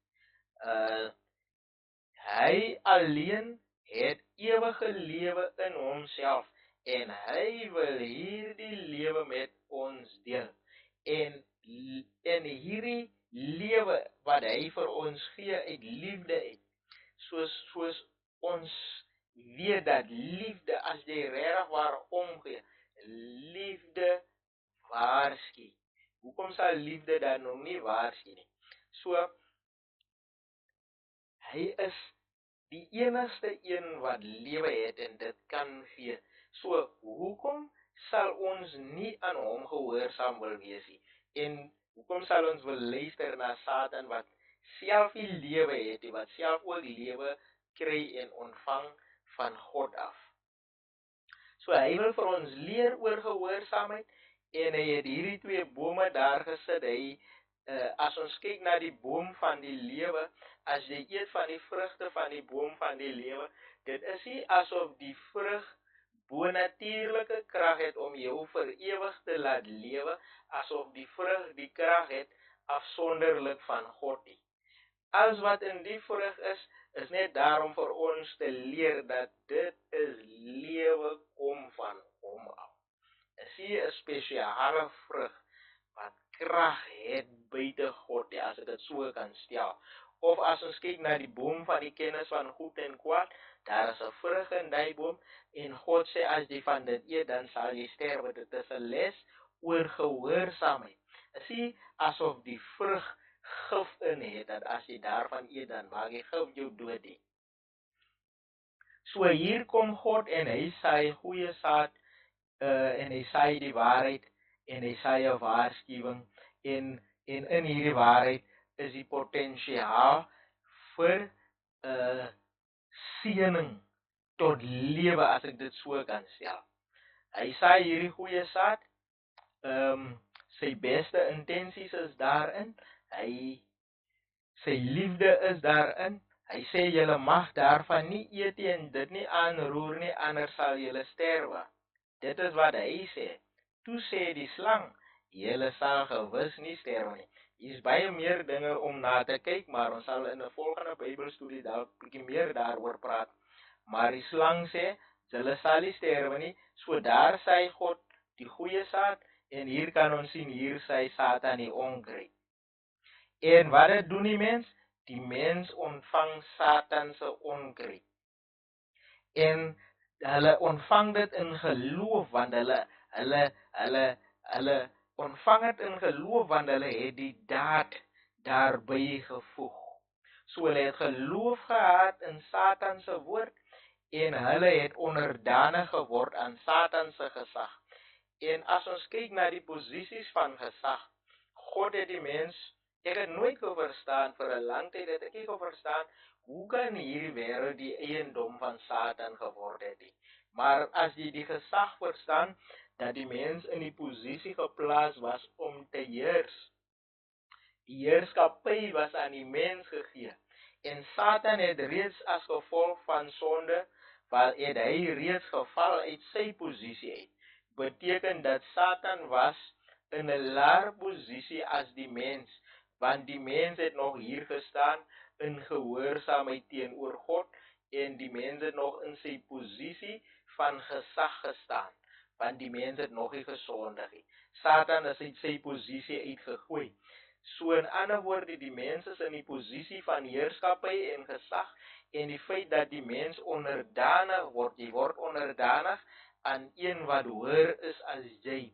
Hy alleen het ewige lewe in homself en hy wil hierdie lewe met ons deel. En hierdie lewe wat hy vir ons gee uit liefde uit, soos ons weet dat liefde, as jy regtig waar omgee, liefde waarsku. Hoekom sal liefde dan nog nie waarsku nie? So, hy is die enigste een wat lewe het en dit kan gee. So, hoekom sal ons nie aan hom gehoorsaam wil wees nie? En hoekom sal ons wil luister na Satan wat self die lewe het, wat self ook lewe kry en ontvang van God af? So, hy wil vir ons leer oor gehoorsaamheid en hy het hierdie twee bome daar gesit. As ons kyk na die boom van die lewe, as jy eet van die vrugte van die boom van die lewe, dit is nie asof die vrug bonatuurlike krag het om jou vir ewig te laat lewe, asof die vrug die krag het afsonderlik van God nie. Alles wat in die vrug is net daarom vir ons te leer dat dit is lewe kom van hom af. Is hier 'n spesiale vrug wat krag het buite God, as ek dit so kan stel. Of as ons kyk na die boom van die kennis van goed en kwaad, daar is 'n vrug in die boom, en God sê, as jy van dit eet, dan sal jy sterwe. Dit is 'n les oor gehoorsaamheid. Is nie asof die vrug gif in het, dat as jy daarvan eet, dan maak jy gif jou dood nie. So hier kom God en hy saai goeie saad, en hy saai die waarheid, en hy saai 'n waarskuwing, en in hierdie waarheid is die potensiaal vir seëning tot lewe, as ek dit so kan stel. Hy saai hierdie goeie saad, sy beste intensies is daarin, sy liefde is daarin. Hy sê, julle mag daarvan nie eet en dit nie aanroer nie, anders sal julle sterwe. Dit is wat hy sê. Toe sê die slang, julle sal gewis nie sterwe nie. Hier is baie meer dinge om na te kyk, maar ons sal in 'n volgende Bybelstudie dalk bietjie meer daaroor praat. Maar die slang sê, julle sal nie sterwe nie, so daar sê God die goeie saad, en hier kan ons sien, hier sê Satan die onkruid. En wat dit doen die mens? die mens ontvang Satan se onkruid. En hulle ontvang dit in geloof, want hulle ontvang dit in geloof, want hulle het die daad daarby gevoeg. So hulle het geloof gehad in Satan se woord, en hulle het onderdanig geword aan Satan se gesag. En as ons kyk na die posisies van gesag, God het die mens, ek het nooit verstaan, vir 'n lang tyd het ek nie verstaan, hoe kan hierdie wêreld die eiendom van Satan geword het nie? Maar as jy die gesag verstaan, dat die mens in die posisie geplaas was om te heers, die heerskappy was aan die mens gegee, en Satan het reeds as gevolg van sonde, want het hy reeds geval uit sy posisie uit, beteken dat Satan was in 'n laer posisie as die mens, want die mens het nog hier gestaan in gehoorsaamheid teenoor God, en die mens het nog in sy posisie van gesag gestaan, want die mens het nog nie gesondig nie. Satan is uit sy posisie uitgegooi. So in ander woorde, die mens is in die posisie van heerskappy en gesag, en die feit dat die mens onderdanig word, jy word onderdanig aan een wat hoër is as jy,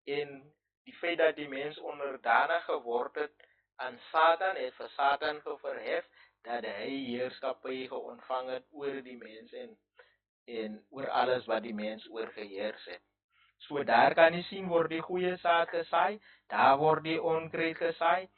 en die feit dat die mens onderdanig geword het aan Satan, het vir Satan verhef, dat hy heerskappy ontvang het oor die mens, en oor alles wat die mens oorgeheers het. So daar kan jy sien, word die goeie saad gesaai, daar word die onkruid gesaai,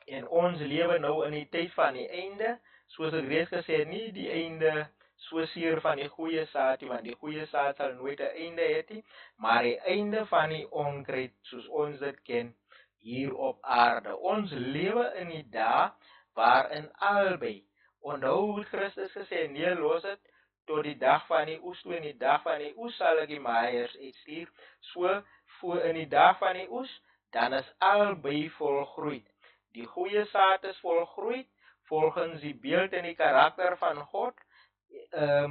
en ons lewe nou in die tyd van die einde, soos ek reeds gesê het, nie die einde so seer van die goeie saad, want die goeie saad sal nooit 'n einde hê nie, maar die einde van die onkruid, soos ons dit ken, hier op aarde. Ons lewe in die dae waarin albei, onthou hoe Christus gesê, nee, los het tot die dag van die oes, toe in die dag van die oes sal ek die maaiers uitstuur, so voor in die dag van die oes, dan is albei volgroeid. Die goeie saad is volgroeid, volgens die beeld en die karakter van God,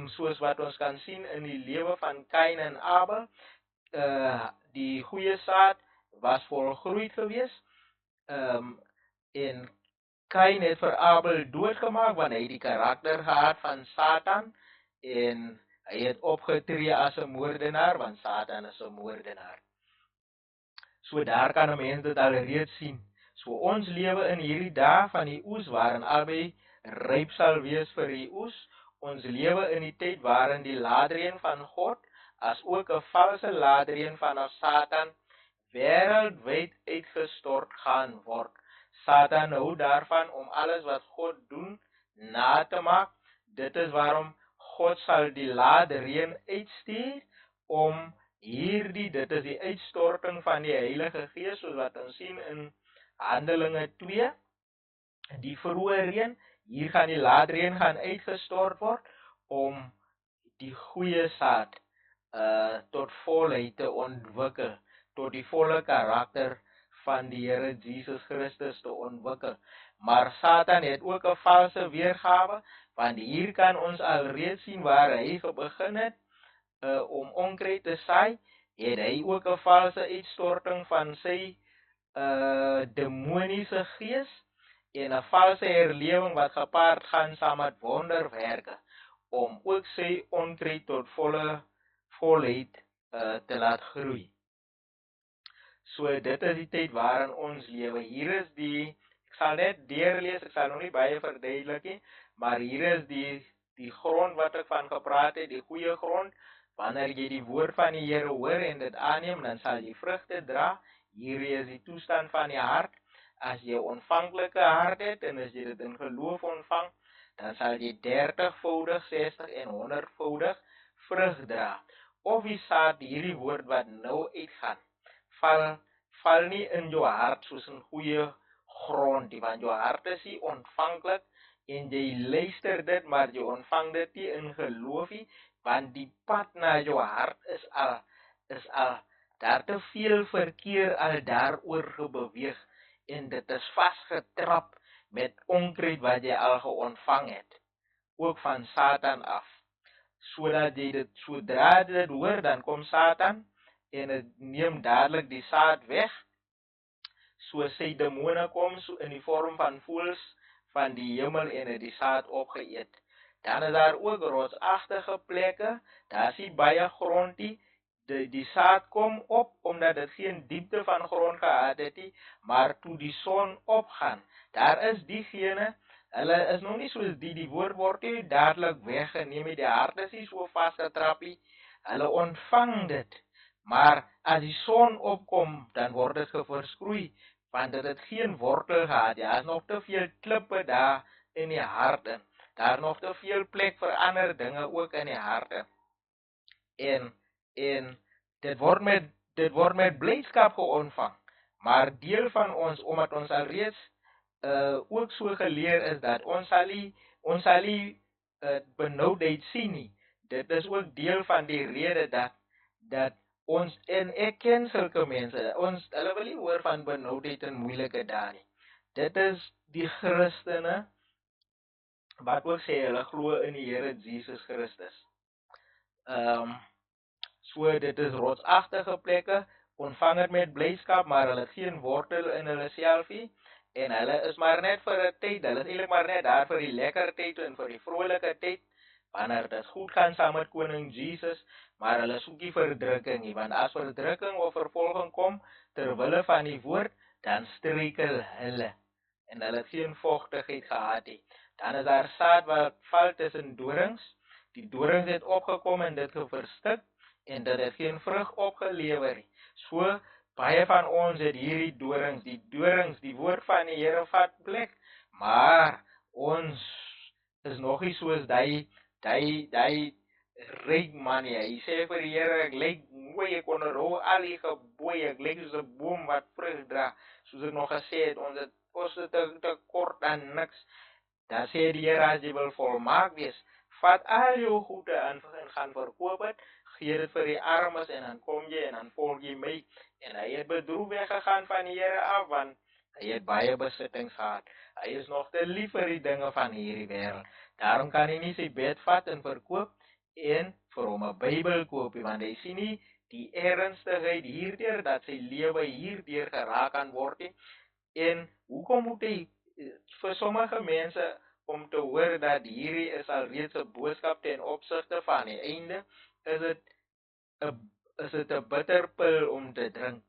soos wat ons kan sien in die lewe van Kain en Abel. Die goeie saad was volgroeid gewees, en Kain het vir Abel doodgemaak, want hy het die karakter gehad van Satan, en hy het opgetree as 'n moordenaar, want Satan is 'n moordenaar. So daar kan 'n mens dit alreeds sien. So ons lewe in hierdie dae van die oes, waarin albei ryp sal wees vir die oes. Ons lewe in die tyd waarin die laadreën van God, as ook 'n valse laadreën van Satan, wêreldwyd uitgestort gaan word. Satan hou daarvan om alles wat God doen na te maak. Dit is waarom God sal die laadreën uitstuur om dit is die uitstorting van die Heilige Gees, soos wat ons sien in Handelinge 2, die vroeë reën. Hier gaan die laadreën gaan uitgestort word om die goeie saad tot volheid te ontwikkel, tot die volle karakter van die Here Jesus Christus te ontwikkel. Maar Satan het ook 'n valse weergawe, want hier kan ons alreeds sien waar hy begin het om onkruid te saai, het hy ook 'n valse uitstorting van sy demoniese gees, en 'n valse herlewing wat gepaard gaan saam met wonderwerke, om ook sy onkruid tot volheid te laat groei. So dit is die tyd waarin ons lewe. Hier is ek sal net deurlees, ek sal nog nie baie verduidelik nie, maar hier is die grond wat ek van gepraat het, die goeie grond. Wanneer jy die woord van die Here hoor en dit aanneem, dan sal jy vrugte dra. Hier is die toestand van die hart. As jy 'n ontvanklike hart het, en as jy dit in geloof ontvang, dan sal jy 30voudig, 60 en 100voudig vrug dra. Of die saad, hierdie woord wat nou uitgaan, val nie in jou hart soos 'n goeie grond, want jou hart is nie ontvanklik, en jy luister dit, maar jy ontvang dit nie in geloof nie, want die pad na jou hart is al daar te veel verkeer al daaroor gebeweeg, en dit is vasgetrap met onkruid wat jy al geontvang het, ook van Satan af, sodat jy dit, sodra dit hoor, dan kom Satan, en het neem dadelik die saad weg, soos sy demone kom, so in die vorm van voëls van die hemel en het die saad opgeëet. Dan is daar ook rotsagtige plekke, daar is nie baie grond nie, die saad kom op, omdat dit geen diepte van grond gehad het nie, maar toe die son opgaan, daar is diegene, hulle is nog nie soos die woord word nie dadelik weggeneem nie, die hart is nie so vastgetrap nie, hulle ontvang dit, maar as die son opkom, dan word dit verskroei, want dit het geen wortel gehad, daar is nog te veel klippe daar in die harte, daar is nog te veel plek vir ander dinge ook in die harte, en dit word met blydskap geontvang, maar deel van ons, omdat ons al reeds ook so geleer is, dat ons sal nie benoudheid sien nie, dit is ook deel van die rede dat ons, en ek ken sulke mense, hulle wil nie hoor van benoudheid en moeilike dae nie, dit is die Christene, wat ook sê, hulle glo in die Here Jesus Christus, so dit is rotsagtige plekke, ontvang het met blydskap, maar hulle het geen wortel in hulle selfie, en hulle is maar net vir 'n tyd, hulle is eintlik maar net daar vir die lekker tyd en vir die vrolike tyd, wanneer dit goed gaan saam met koning Jesus, maar hulle soek nie verdrukking nie, want as verdrukking of vervolging kom, terwille van die woord, dan struikel hulle, en hulle het geen vogtigheid gehad nie. Dan is daar saad wat val tussen dorings, die dorings het opgekom en dit verstik, en dit het geen vrug opgelewer nie. So, baie van ons het hierdie dorings, die woord van die Here vat plek, maar ons is nog nie soos die ryk man nie. Hy sê vir die Here, ek lyk mooi, ek onderhou al die gebooie, ek lyk soos 'n boom wat vrug dra, soos ek nog gesê het, ons het te kort aan niks. Dan sê die Here, as jy wil volmaak wees, vat al jou goede en gaan verkoop het, gee dit vir die armes, en dan kom jy, en dan volg jy my, en hy het bedroef weggegaan van die Here af, want hy het baie besittings gehad, hy is nog te lief vir die dinge van hierdie wêreld, daarom kan hy nie sy bed vat en verkoop, en vir hom 'n Bybel koop, want hy sien nie die ernstigheid hierdeur, dat sy lewe hierdeur geraak kan word, en hoekom moet hy, vir sommige mense, om te hoor dat hierdie is al reeds 'n boodskap ten opsigte van die einde, is dit 'n bitterpil om te drink,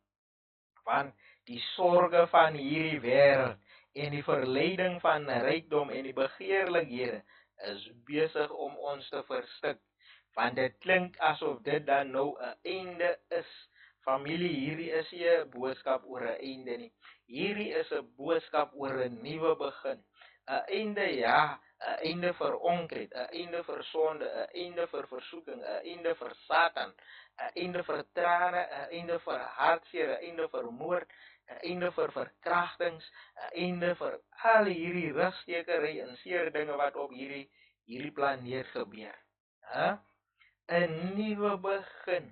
want die sorge van hierdie wêreld, en die verleiding van rykdom, en die begeerlikhede, is besig om ons te verstik, want dit klink asof dit dan nou 'n einde is. Familie, hierdie is nie 'n boodskap oor 'n einde nie, hierdie is 'n boodskap oor 'n nuwe begin, 'n einde, ja, 'n einde vir onkruid, 'n einde vir sonde, 'n einde vir versoeking, 'n einde vir Satan, 'n einde vir trane, 'n einde vir hartseer, 'n einde vir moord, 'n einde vir verkrachtings, 'n einde vir al hierdie rugstekery en seer dinge wat op hierdie planeet gebeur. 'n nuwe begin,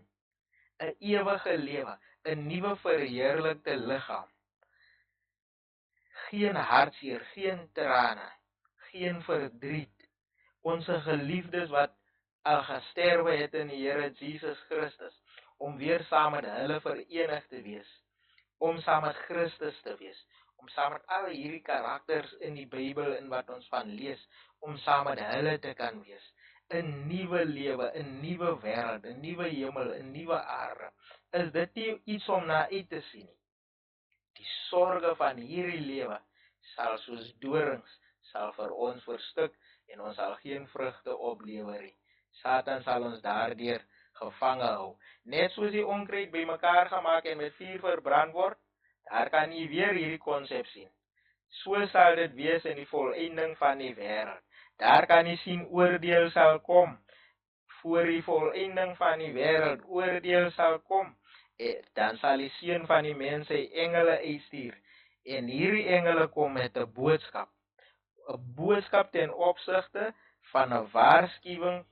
'n ewige lewe, 'n nuwe verheerlikte liggaam. Geen hartseer, geen trane, geen verdriet. Onze geliefdes wat al gesterwe het in die Here Jesus Christus, om weer saam met hulle verenig te wees, om saam met Christus te wees, om saam met al hierdie karakters in die Bybel en wat ons van lees, om saam met hulle te kan wees. 'n nuwe lewe, 'n nuwe wêreld, 'n nuwe hemel, 'n nuwe aarde. Is dit nie iets om na uit te sien nie? Die sorge van hierdie lewe sal soos dorings sal vir ons verstik, en ons sal geen vrugte oplewer nie. Satan sal ons daardeur gevange hou. Net soos die onkruid bymekaar gemaak en met vuur verbrand word, daar kan jy weer hierdie konsep sien. So sal dit wees in die volëinding van die wêreld. Daar kan jy sien oordeel sal kom. Voor die volëinding van die wêreld, oordeel sal kom. Dan sal die seun van die mens sy engele uitstuur. En hierdie engele kom met 'n boodskap ten opsigte van 'n waarskuwing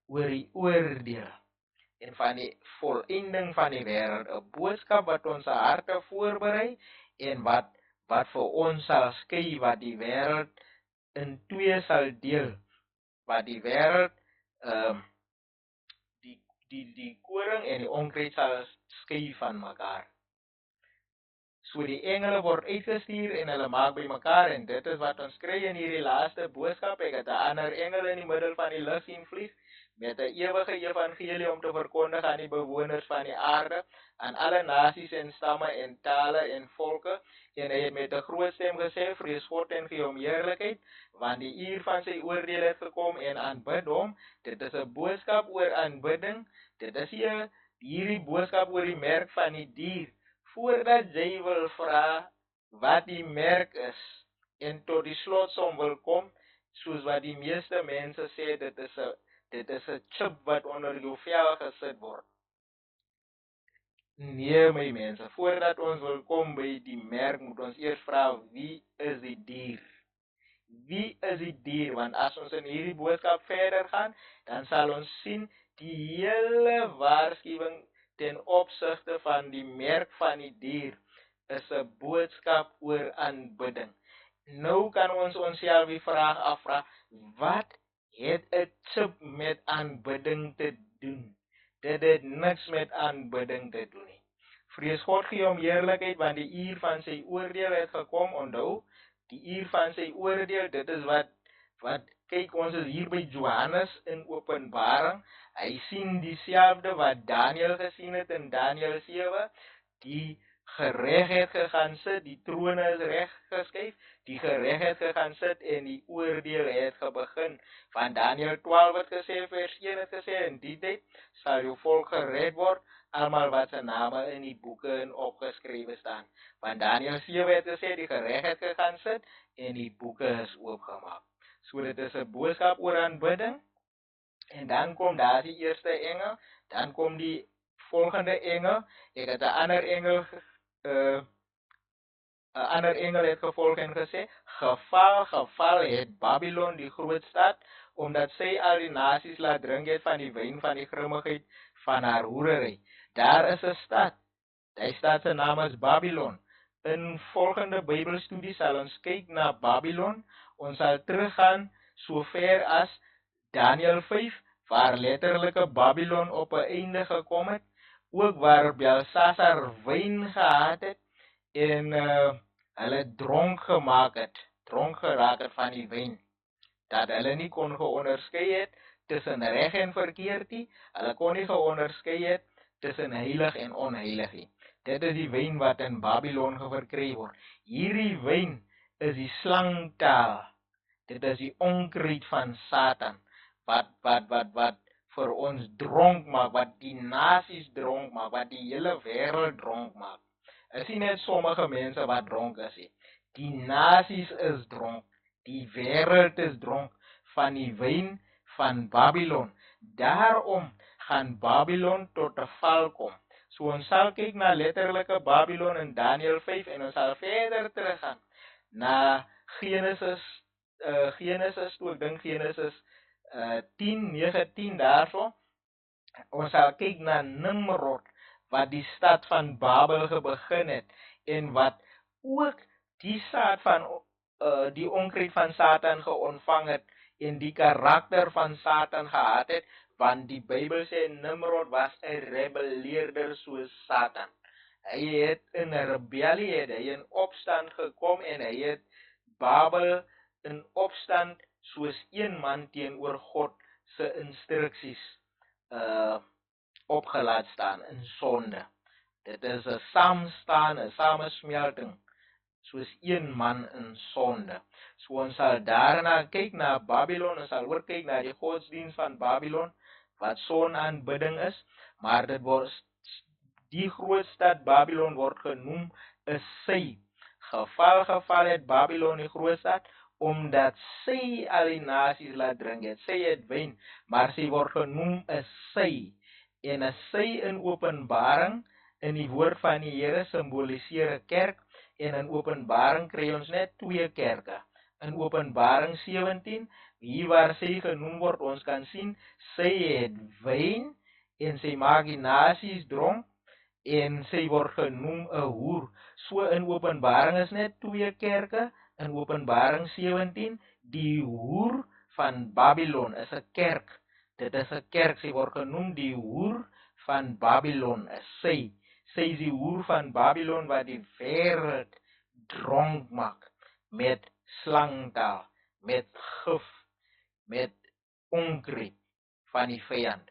oor die oordeel en van die volëinding van die wêreld, 'n boodskap wat ons harte voorberei en wat vir ons sal skei, wat die wêreld in twee sal deel, wat die wêreld die koring en die onkruid sal skei van mekaar. So die engele word uitgestuur en hulle maak by mekaar en dit is wat ons kry in hierdie laaste boodskap. Ek het 'n ander engel in die middel van die lug sien vlieg met 'n ewige evangelie om te verkondig aan die bewoners van die aarde, aan alle nasies en stamme en tale en volke. En hy het met 'n groot stem gesê: "Vrees God en gee hom heerlikheid, want die uur van sy oordeel het gekom en aanbid hom." Dit is 'n boodskap oor aanbidding. Dit is hierdie boodskap oor die merk van die dier. Voordat jy wil vra wat die merk is en tot die slotsom wil kom, soos wat die meeste mense sê, dit is 'n chip wat onder jou vel gesit word. Nee my mense, voordat ons wil kom by die merk, moet ons eers vra, wie is die dier? Wie is die dier? Want as ons in hierdie boodskap verder gaan, dan sal ons sien die hele waarskuwing ten opsigte van die merk van die dier is 'n boodskap oor aanbidding. Nou kan ons onsself die vraag afvra, wat het 'n chip met aanbidding te doen? Dit het niks met aanbidding te doen nie. Vrees God, gee hom heerlikheid, want die uur van sy oordeel het gekom. Onthou, die uur van sy oordeel, dit is wat kyk, ons is hier by Johannes in Openbaring. Hy sien dieselfde wat Daniel gesien het in Daniel 7. Die gereg het gegaan sit, die trone is reg geskuif, die gereg het gegaan sit en die oordeel het begin. Van Daniel 12 het gesê, vers 1 het gesê, in die tyd sal jou volk gered word, almal wat se name in die boeke opgeskrewe staan. Van Daniel 7 het gesê, die gereg het gegaan sit en die boeke is oopgemaak. So dit is 'n boodskap oor aanbidding. En dan kom daar die eerste engel, dan kom die volgende engel. Ek het 'n ander engel het gevolg en gesê, geval het Babylon, die groot stad, omdat sy al die nasies laat drink het van die wyn van die grimmigheid van haar hoerery. Daar is 'n stad, die stad se naam is Babylon. In volgende Bybelstudie sal ons kyk na Babylon. Ons sal teruggaan so ver as Daniel 5, waar letterlike Babylon op 'n einde gekom het, ook waar Belsasar wyn gehad het en hulle dronk geraak het van die wyn, dat hulle nie kon geonderskei het tussen reg en verkeerd nie, hulle kon nie geonderskei het tussen heilig en onheilig nie. Dit is die wyn wat in Babylon verkry word. Hierdie wyn is die slangtaal. Dit is die onkruid van Satan, wat vir ons dronk maak, wat die nasies dronk maak, wat die hele wêreld dronk maak. Is nie net sommige mense wat dronk is nie. Die nasies is dronk, die wêreld is dronk van die wyn van Babylon. Daarom gaan Babylon tot 'n val kom. So ons sal kyk na letterlike Babylon in Daniel 5 en ons sal verder teruggaan na Genesis 10:9-10 daarso. Ons sal kyk na Nimrod, wat die stad van Babel begin het en wat ook die saad van die onkruid van Satan geontvang het en die karakter van Satan gehad het, want die Bybel sê Nimrod was 'n rebelleerder soos Satan. Hy het in 'n rebellie, hy in opstand gekom en hy het Babel in opstand soos een man teenoor God se instruksies opgelaat staan in sonde. Dit is 'n saamstaan, 'n samesmelting, soos een man in sonde. So ons sal daarna kyk na Babylon, ons sal ook kyk na die godsdienst van Babylon, wat sonaanbidding is, maar dit word, die groot stad Babylon word genoem, is sy. Geval het Babylon die groot stad, omdat sy al die nasies laat drink het. Sy het wyn, maar sy word genoem is sy. En as sy in Openbaring, in die woord van die Here, simboliseer 'n kerk, en in Openbaring kry ons net 2 kerke. In Openbaring 17, hier waar sy genoem word, ons kan sien, sy het wyn, en sy maak die nasies dronk, en sy word genoem 'n hoer. So in Openbaring is net 2 kerke. In Openbaring 17, die hoer van Babylon is 'n kerk. Dit is 'n kerk, sy word genoem die hoer van Babylon, is sy. Sy is die hoer van Babylon wat die wêreld dronk maak met slangtaal, met gif, met onkruid van die vyand.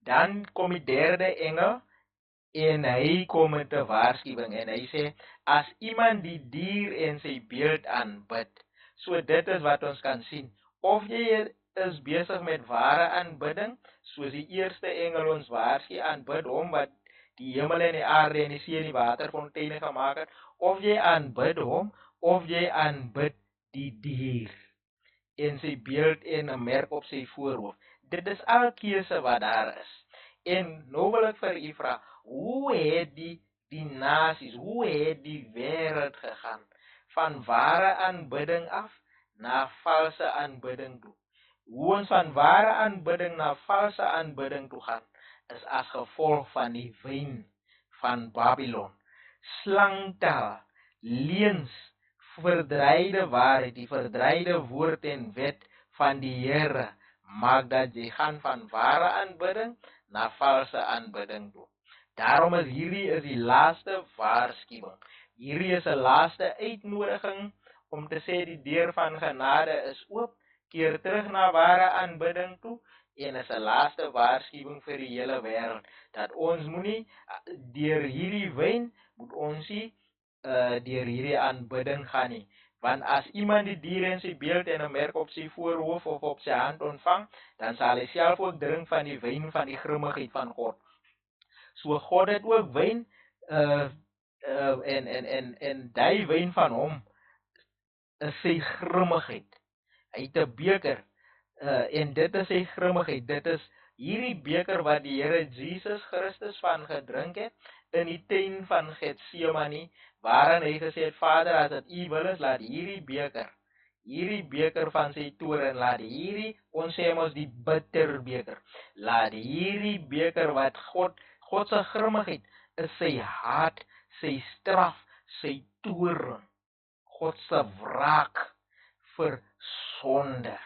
Dan kom die derde engel en hy kom met 'n waarskuwing en hy sê as iemand die dier en sy beeld aanbid, so dit is wat ons kan sien. Of jy is besig met ware aanbidding, soos die eerste engel ons waarsku, aanbid hom wat die hemel en die aarde en die see en die waterfonteine gemaak het, of jy aanbid hom, of jy aanbid die dier en sy beeld en 'n merk op sy voorhoof. Dit is al keuse wat daar is. En nou wil ek vir u vra, hoe het die nasies, hoe het die wêreld gegaan van ware aanbidding af na valse aanbidding toe? Hoe ons van ware aanbidding na valse aanbidding toe gaan, is as gevolg van die wyn van Babylon. Slangtaal, leuns, verdreide waarheid, die verdreide woord en wet van die Here, maak dat jy gaan van ware aanbidding na valse aanbidding toe. Daarom is hierdie die laaste waarskuwing. Hierdie is 'n laaste uitnodiging om te sê die deur van genade is oop, keer terug na ware aanbidding toe, en is 'n laaste waarskuwing vir die hele wêreld, dat ons moenie deur hierdie wyn, moet ons nie deur hierdie aanbidding gaan nie. Want as iemand die dier en sy beeld en 'n merk op sy voorhoof of op sy hand ontvang, dan sal hy self ook drink van die wyn van die grimmigheid van God. So God het ook wyn en die wyn van hom is sy grimmigheid. Hy het 'n beker en dit is sy grimmigheid. Dit is hierdie beker wat die Here Jesus Christus van gedrink het in die tuin van Getsemane, waarin hy gesê het, Vader, as dit u wil is, laat hierdie beker van sy toorn, laat hierdie, ons sê mos die bitter beker, laat hierdie beker wat God se grimmigheid is sy haat, sy straf, sy toorn, God se wraak vir sonde.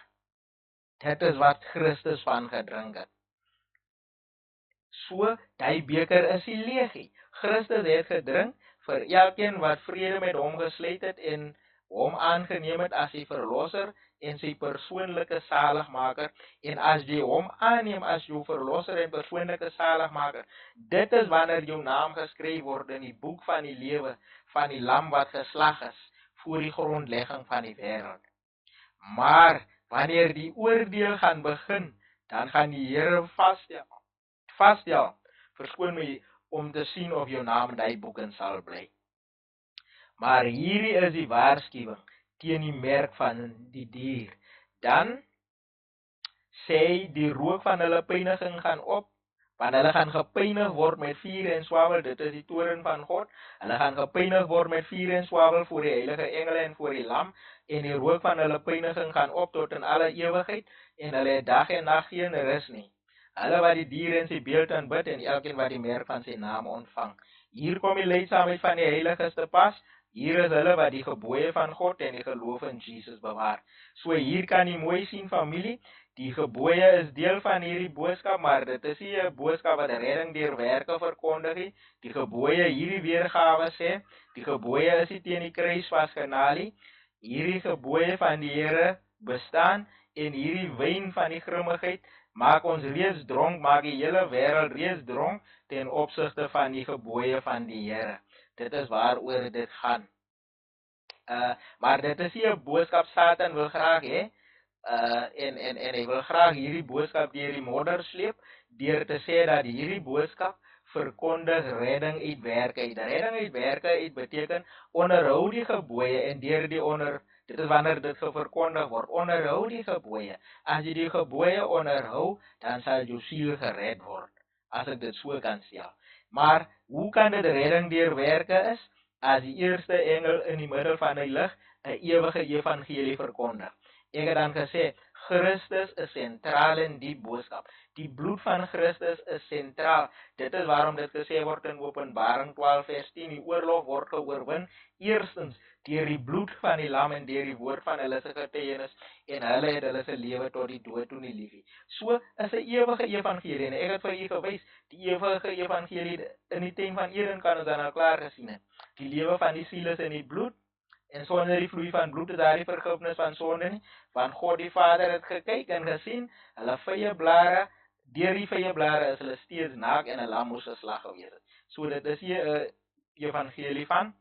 Dit is wat Christus van gedrink het. So, die beker is die leegie. Christus het gedrink vir elkeen wat vrede met hom gesluit het en hom aangeneem het as sy verlosser en sy persoonlike saligmaker. En as jy hom aanneem as jou verlosser en persoonlike saligmaker, dit is wanneer jou naam geskryf word in die boek van die lewe van die lam wat geslag is voor die grondlegging van die wêreld. Maar wanneer die oordeel gaan begin, dan gaan die Here vasstel, verskoon my, om te sien of jou naam in die boeken sal bly. Maar hierdie is die waarskuwing teen die merk van die dier. Dan sê die rook van hulle pyniging gaan op, want hulle gaan gepynig word met vuur en swavel, dit is die toorn van God. Hulle gaan gepynig word met vuur en swavel voor die heilige engele en voor die lam, en die rook van hulle pyniging gaan op tot in alle ewigheid, en hulle het dag en nag geen rus nie. Hulle wat die dier en sy beeld aanbid, en elkeen wat die merk van sy naam ontvang. Hier kom die leidsaamheid van die heiliges te pas. Hier is hulle wat die gebooie van God en die geloof in Jesus bewaar. So hier kan jy mooi sien, familie, die gebooie is deel van hierdie boodskap, maar dit is nie 'n boodskap wat redding deur werke verkondig nie. Die gebooie, hierdie weergawe sê, die gebooie is nie teen die kruis vasgenaal nie. Hierdie gebooie van die Here bestaan, en hierdie wyn van die grimmigheid maak ons reeds dronk, maak die hele wêreld reeds dronk ten opsigte van die gebooie van die Here. Dit is waaroor dit gaan. Maar dit is nie 'n boodskap Satan wil graag hê, en hy wil graag hierdie boodskap deur die modder sleep, deur te sê dat hierdie boodskap verkondig redding uit werke uit. Redding uit werke uit beteken onderhou die gebooie, en deur dit is wanneer dit verkondig word, onderhou die gebooie. As jy die gebooie onderhou, dan sal jou siel gered word, as ek dit so kan stel. Maar hoe kan dit redding deur werke is? As die eerste engel in die middel van die lig 'n ewige evangelie verkondig. Ek het dan gesê, Christus is sentraal in die boodskap. Die bloed van Christus is sentraal. Dit is waarom dit gesê word in Openbaring 12 vers 10, die oorlog word geoorwin, eerstens deur die bloed van die lam en deur die woord van hulle se getuienis, en hulle het hulle se lewe tot die dood toe nie lief nie. So is 'n ewige evangelie, en ek het vir u gewys, die ewige evangelie in die tent van Eden kan ons dan al klaar gesien het. Die lewe van die siel is in die bloed, en sonder die vloei van bloed is daar nie vergifnis van sonde nie, want God die Vader het gekyk en gesien, hulle vye blare, deur die vye blare is hulle steeds naak en 'n lam moes geslag gewees het. So dit is hier 'n evangelie van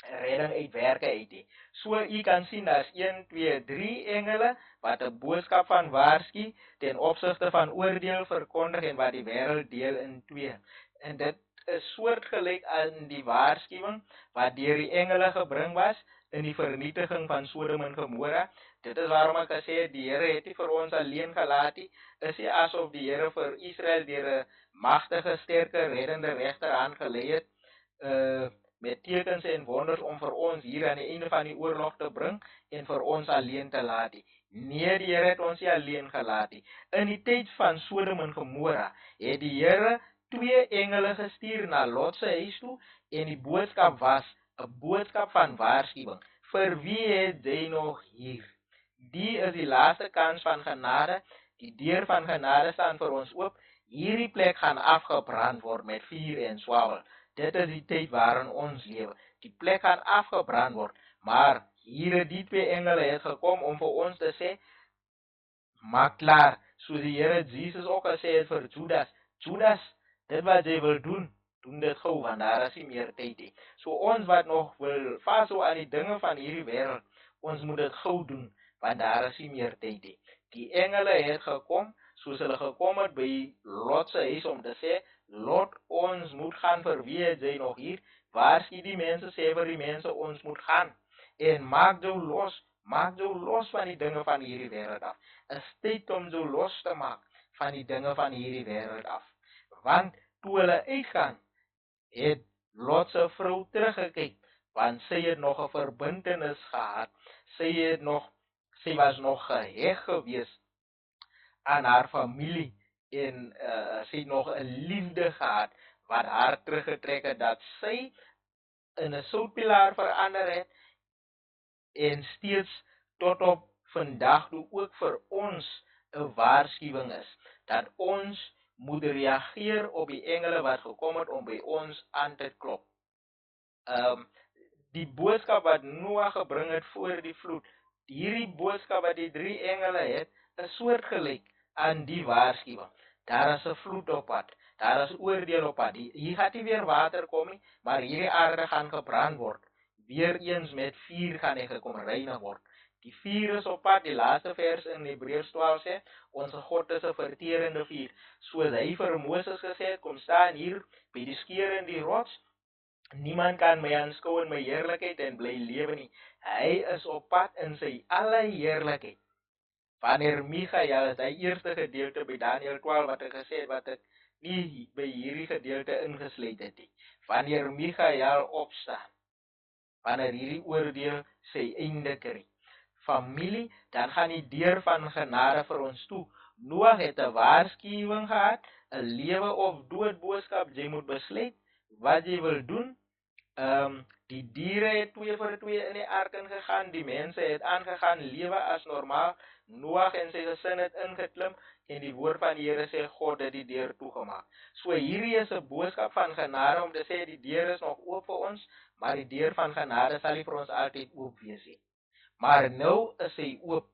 redding uit werke uit nie. So u kan sien daar's 1, 2, 3 engele wat 'n boodskap van waarsku ten opsigte van oordeel verkondig en wat die wêreld deel in 2. En dit is soortgelyk aan die waarskuwing wat deur die engele gebring was in die vernietiging van Sodom en Gomorra. Dit is waarom ek gesê het die Here het nie vir ons alleen gelaat nie. Is nie asof die Here vir Israel deur 'n magtige, sterke, reddende regterhand gelei het met tekens en wonders om vir ons hier aan die einde van die oorlog te bring en vir ons alleen te laat nie. Nee, die Here het ons nie alleen gelaat nie. In die tyd van Sodom en Gomorra het die Here 2 engele gestuur na Lot se huis toe en die boodskap was 'n boodskap van waarskuwing. Vir wie het jy nog hier? Die is die laaste kans van genade. Die deur van genade staan vir ons oop. Hierdie plek gaan afgebrand word met vuur en swavel. Dit is die tyd waarin ons lewe. Die plek gaan afgebrand word, maar hier het die 2 engele het gekom om vir ons te sê, maak klaar, soos die Here Jesus ook gesê het vir Judas, Judas, dit wat jy wil doen dit gou, want daar is nie meer tyd nie. So ons wat nog wil vashou aan die dinge van hierdie wêreld, ons moet dit gou doen, want daar is nie meer tyd nie. Die engele het gekom, soos hulle gekom het by Lot se huis om te sê, Lot, ons moet gaan, vir wie het jy nog hier? Waarsku die mense, sê vir die mense, ons moet gaan. En maak jou los van die dinge van hierdie wêreld af. Is tyd om jou los te maak van die dinge van hierdie wêreld af. Want toe hulle uitgaan, het Lot se vrou teruggekyk, want sy het nog 'n verbintenis gehad. Sy was nog geheg gewees aan haar familie en sy het nog 'n liefde gehad wat haar teruggetrek het dat sy in 'n soutpilaar verander het en steeds tot op vandag toe ook vir ons 'n waarskuwing is dat ons moet reageer op die engele wat gekom het om by ons aan te klop. Die boodskap wat Noag gebring het voor die vloed, hierdie boodskap wat die 3 engele het, is soortgelyk aan die waarskuwing. Daar is 'n vloed op pad, daar is oordeel op pad. Hier gaan nie weer water kom nie, maar hierdie aarde gaan gebrand word. Weereens met vuur gaan hy gekom reinig word. Die vuur is op pad, die laaste vers in Hebreërs 12 sê, ons God is 'n verterende vuur. Soos hy vir Moses gesê het, kom staan hier by die skeur in die rots, niemand kan my aanskou in my heerlikheid en bly lewe nie. Hy is op pad in sy alle heerlikheid. Wanneer Michael, is die eerste gedeelte by Daniël 12 wat ek gesê het, wat ek nie by hierdie gedeelte ingesluit het nie. Wanneer Michael opstaan, wanneer hierdie oordeel sy einde kry, familie, dan gaan die deur van genade vir ons toe. Noag het 'n waarskuwing gehad, 'n lewe of dood boodskap, jy moet besluit wat jy wil doen. Die diere het 2 vir 2 in die ark ingegaan, die mense het aangegaan lewe as normaal. Noag en sy gesin het ingeklim en die woord van die Here sê God het die deur toegemaak. So hierdie is 'n boodskap van genade om te sê die deur is nog oop vir ons, maar die deur van genade sal nie vir ons altyd oop wees nie. Maar nou is hy oop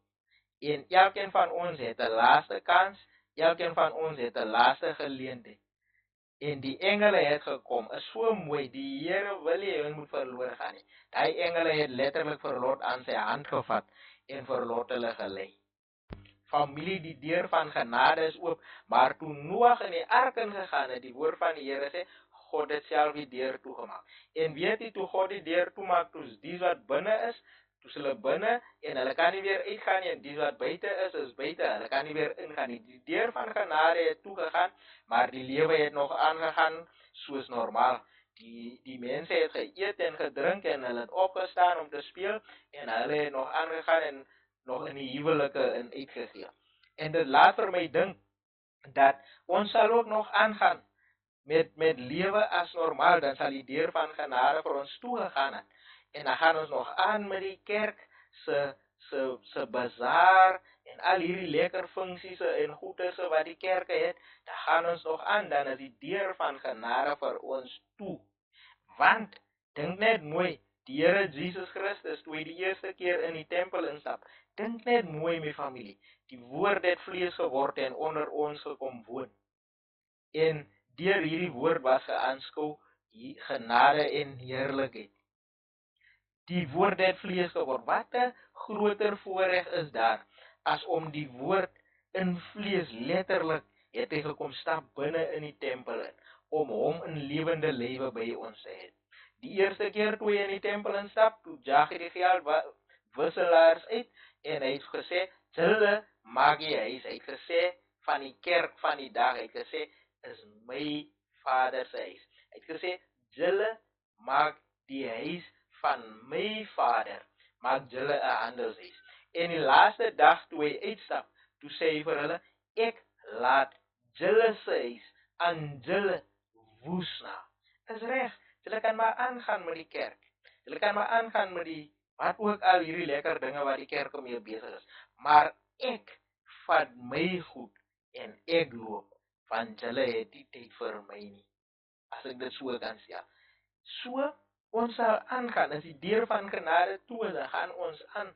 en elkeen van ons het 'n laaste kans, elkeen van ons het 'n laaste geleentheid. En die engele het gekom, is so mooi, die Here wil nie hy moet verloor gaan nie. Die engele het letterlik vir Lot aan sy hand gevat en vir Lot hulle gelei. Familie, die deur van genade is oop, maar toe Noag in die ark ingegaan het, die woord van die Here sê, God het self die deur toegemaak. En weet jy, toe God die deur toemaak, toe die wat binne is, toe hulle binne en hulle kan nie weer uitgaan nie, en die wat buite is buite, hulle kan nie weer ingaan nie. Die deur van genade het toegegaan, maar die lewe het nog aangegaan soos normaal. Die mense het geëet en gedrink en hulle het opgestaan om te speel en hulle het nog aangegaan en nog in die huwelike in uitgegee. En dit laat vir my dink dat ons sal ook nog aangaan met lewe as normaal, dan sal die deur van genade vir ons toegegaan het. En dan gaan ons nog aan met die kerk se bazaar en al hierdie lekker funksies en goedese wat die kerke het, dan gaan ons nog aan, dan is die deur van genade vir ons toe. Want, dink net mooi, die Here Jesus Christus, toe hy die eerste keer in die tempel instap, dink net mooi my familie, die woord het vlees geword en onder ons gekom woon. En deur hierdie woord was geaanskou genade en heerlikheid. Die woord het vlees geword. Wat 'n groter voorreg is daar as om die woord in vlees letterlik het hy gekom stap binne in die tempel in, om hom in lewende lewe by ons te hê. Die eerste keer toe hy in die tempel instap, toe jag hy die geldwisselaars uit en hy het gesê, "Julle maak die huis." Hy het gesê van die kerk van die dag, hy het gesê, "Is my Vader se huis." Hy het gesê, "Julle maak die huis van my Vader, maak julle 'n handelshuis." En die laaste dag toe hy uitstap, toe sê hy vir hulle, "Ek laat julle se huis aan julle woes na." Is reg, julle kan maar aangaan met die kerk. Julle kan maar aangaan met die wat ook al hierdie lekker dinge wat die kerk mee besig is. Maar ek vat my goed en ek loop, want julle het nie tyd vir my nie. As ek dit so kan sê. So, ons sal aangaan, as die deur van genade toe is, dan gaan ons aan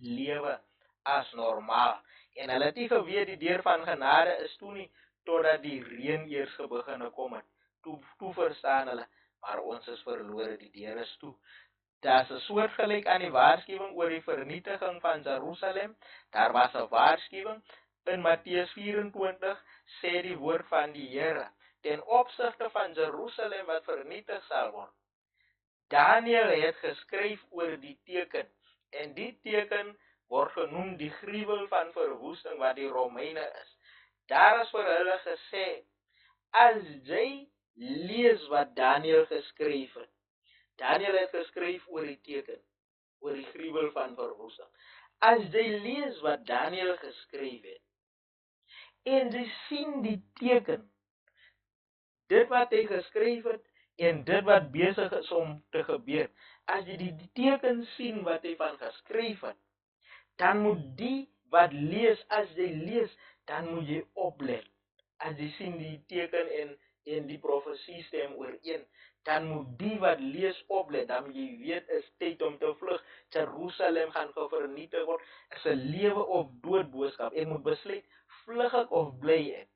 lewe as normaal. En hulle het nie geweet die deur van genade is toe nie, totdat die reën eers begin kom het. Toe verstaan hulle, maar ons is verlore, die deur is toe. Daar's 'n soortgelyk aan die waarskuwing oor die vernietiging van Jerusalem. Daar was 'n waarskuwing in Matteus 24, sê die woord van die Here, ten opsigte van Jerusalem wat vernietig sal word. Daniël het geskryf oor die teken, en die teken word genoem die gruwel van verwoesting wat die Romeine is. Daar is vir hulle gesê, as jy lees wat Daniël geskryf het. Daniël het geskryf oor die teken, oor die gruwel van verwoesting. As jy lees wat Daniël geskryf het, en jy sien die teken, dit wat hy geskryf het, en dit wat besig is om te gebeur, as jy die teken sien wat hy van geskryf het, dan moet die wat lees, as jy lees, dan moet jy oplet. As jy sien die teken en die profesie stem ooreen, dan moet die wat lees oplet, dan moet jy weet, is tyd om te vlug. Jerusalem gaan vernietig word, is 'n lewe of dood boodskap. Ek moet besluit, vlug ek of bly ek?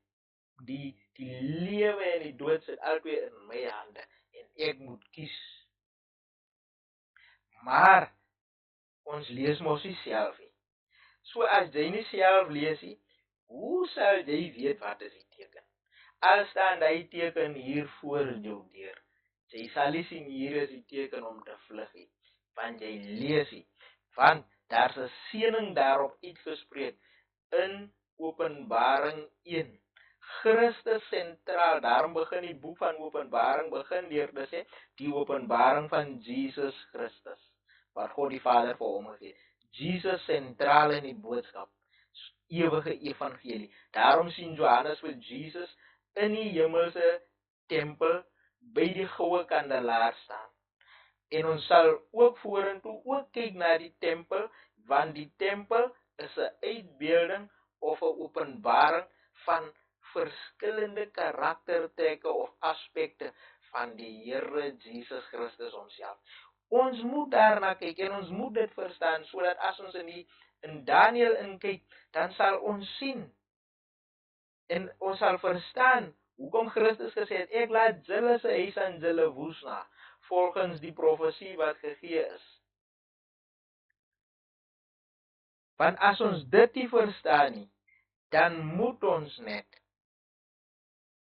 Die lewe en die dood sit albei in my hande, en ek moet kies. Maar, ons lees mos nie self nie. So as jy nie self lees nie, hoe sal jy weet wat is die teken? Al staan die teken hier voor jou deur, jy sal nie sien hier is die teken om te vlug nie, want jy lees nie. Want daar's 'n seëning daarop uitgespreek in Openbaring 1. Christus sentraal, daarom begin die boek van Openbaring begin deur te sê, die openbaring van Jesus Christus, wat God die Vader vir hom gegee het. Jesus sentraal in die boodskap, ewige evangelie. Daarom sien Johannes vir Jesus in die hemelse tempel by die goue kandelaar staan. En ons sal ook vorentoe ook kyk na die tempel, want die tempel is 'n uitbeelding of 'n openbaring van verskillende karaktertrekke of aspekte van die Here Jesus Christus homself. Ons moet daarna kyk en ons moet dit verstaan, sodat as ons in Daniël inkyk, dan sal ons sien en ons sal verstaan hoekom Christus gesê het, ek laat julle se huis aan julle woes na, volgens die profesie wat gegee is. Want as ons dit nie verstaan nie, dan moet ons net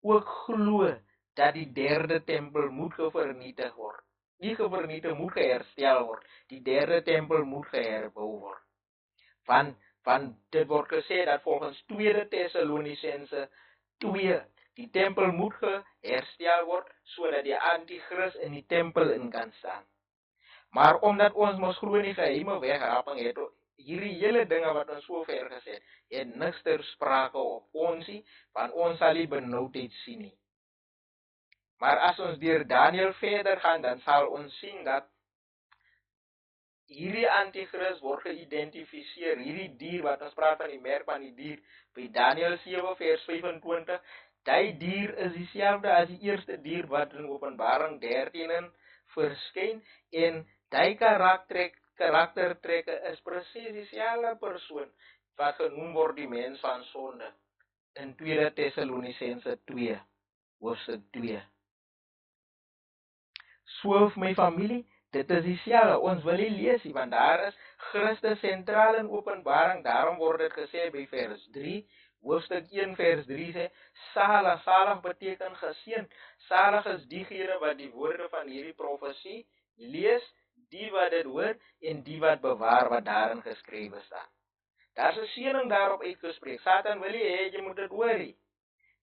ook glo dat die derde tempel moet vernietig word. Nie vernietig, moet herstel word. Die derde tempel moet herbou word. Want dit word gesê dat volgens 2 Tessalonisense 2, die tempel moet herstel word, sodat die antichrist in die tempel in kan staan. Maar omdat ons mos glo in die geheime wegraping het, hierdie hele dinge wat ons so ver gesê het niks ter sprake op ons nie, want ons sal nie benoudheid sien nie. Maar as ons deur Daniël verder gaan, dan sal ons sien dat hierdie antichrist word geïdentifiseer, hierdie dier wat ons praat van die merk van die dier, by Daniël 7 vers 25, die dier is dieselfde as die eerste dier wat in Openbaring 13 verskyn, en die karaktertrekke is presies dieselfde persoon wat genoem word die mens van sonde in 2 Tessalonisense 2 hoofstuk 2. So vir my familie, dit is dieselfde, ons wil nie lees nie, want daar is Christus sentraal in Openbaring, daarom word dit gesê by vers 3, hoofstuk 1 vers 3 sê, salig, salig beteken geseënd, salig is diegene wat die woorde van hierdie profesie lees, die wat dit hoor, en die wat bewaar wat daarin geskrewe staan. Daar is 'n seëning daarop uitgespreek, Satan wil nie hê jy moet dit hoor nie,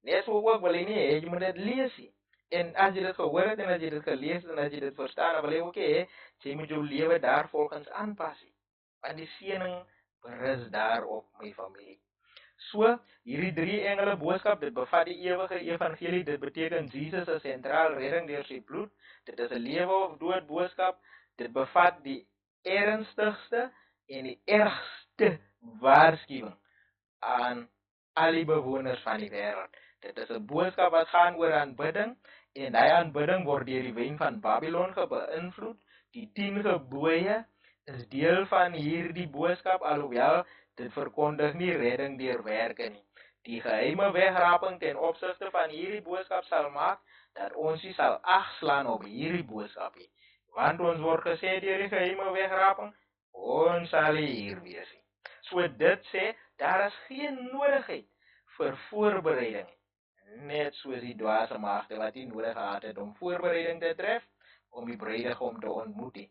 net so ook wil hy nie hê jy moet dit lees nie. En as jy dit gehoor het, en as jy dit gelees het, en as jy dit verstaan, dan wil hy ook hê, jy moet jou lewe daarvolgens aanpas. Want die seëning berus daarop, my familie. So, hierdie 3 engele boodskap, dit bevat die ewige evangelie, dit beteken Jesus is sentraal redding deur sy bloed, dit is 'n lewe of dood boodskap, dit bevat die ernstigste en die ergste waarskuwing aan al die bewoners van die wêreld. Dit is 'n boodskap wat gaan oor aanbidding, en die aanbidding word deur die wyn van Babylon beïnvloed. Die 10 gebooie is deel van hierdie boodskap, alhoewel dit verkondig nie redding deur werke nie. Die geheime wegraping ten opsigte van hierdie boodskap sal maak dat ons nie sal agslaan op hierdie boodskap nie. Want ons word gesê deur die geheime wegraping, ons sal hier wees. So dit sê, daar is geen nodigheid vir voorbereiding, net soos die dwaase maagde wat nie nodig gehad het om voorbereiding te tref, om die bruidegom te ontmoet.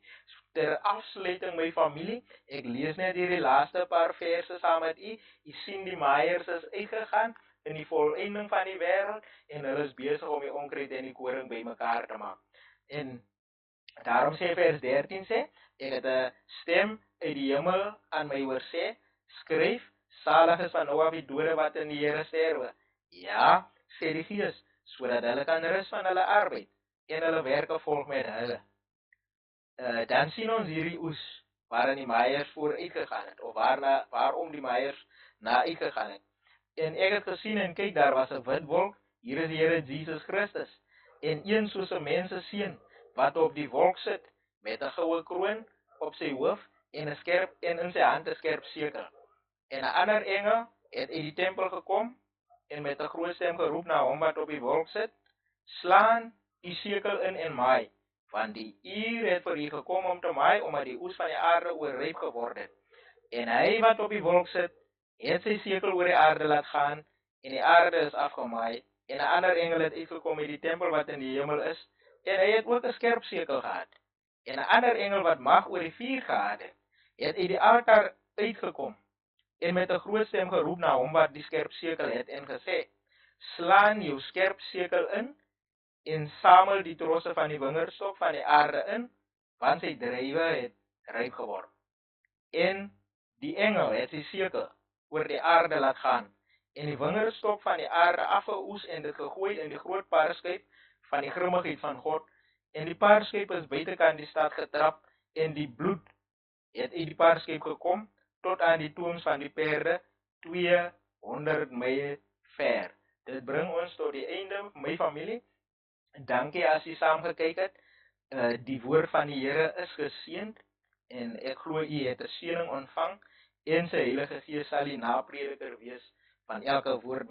Ter afsluiting, my familie, ek lees net hierdie laaste paar verse saam met u. U sien die maaiers is uitgegaan in die volëinding van die wêreld, en hulle is besig om die onkruid en die koring bymekaar te maak. En daarom sê vers 13 sê, ek het 'n stem uit die hemel aan my hoor sê, skryf, salig is van nou af die dode wat in die Here sterwe. Ja, sê die Gees, sodat hulle kan rus van hulle arbeid, en hulle werke volg met hulle. Dan sien ons hierdie oes, waarin die maaiers vooruit gegaan het, of waarom die maaiers na uitgegaan het. En ek het gesien en kyk, daar was 'n wit wolk, hier is die Here Jesus Christus, en een soos 'n mens se seun, wat op die wolk sit, met 'n goue kroon op sy hoof, en in sy hand 'n skerp sekel. En 'n ander engel het uit die tempel gekom, en met 'n groot stem geroep na hom wat op die wolk sit, slaan die sekel in en maai, want die uur het vir u gekom om te maai, omdat die oes van die aarde oorryp geword het. En hy wat op die wolk sit, het sy sekel oor die aarde laat gaan, en die aarde is afgemaai, en 'n ander engel het uitgekom uit die tempel wat in die hemel is, en hy het ook 'n skerp sekel gehad. En 'n ander engel wat mag oor die vuur gehad het, het uit die altaar uitgekom, en met 'n groot stem geroep na hom wat die skerp sekel het, en gesê, slaan jou skerp sekel in, en samel die trosse van die wingerdstok van die aarde in, want sy druiwe het ryp geword. En die engel het sy sekel oor die aarde laat gaan, en die wingerdstok van die aarde afgeoes, en dit gegooi in die groot paarskyp van die grimmigheid van God, en die paarskyp is buitekant die stad getrap, en die bloed het uit die paarskyp gekom, tot aan die toons van die perde, 200 myl ver. Dit bring ons tot die einde, my familie. Dankie as jy saam gekyk het. Die woord van die Here is geseënd, en ek glo u het 'n seëning ontvang, en sy Heilige Gees sal die naprediker wees van elke woord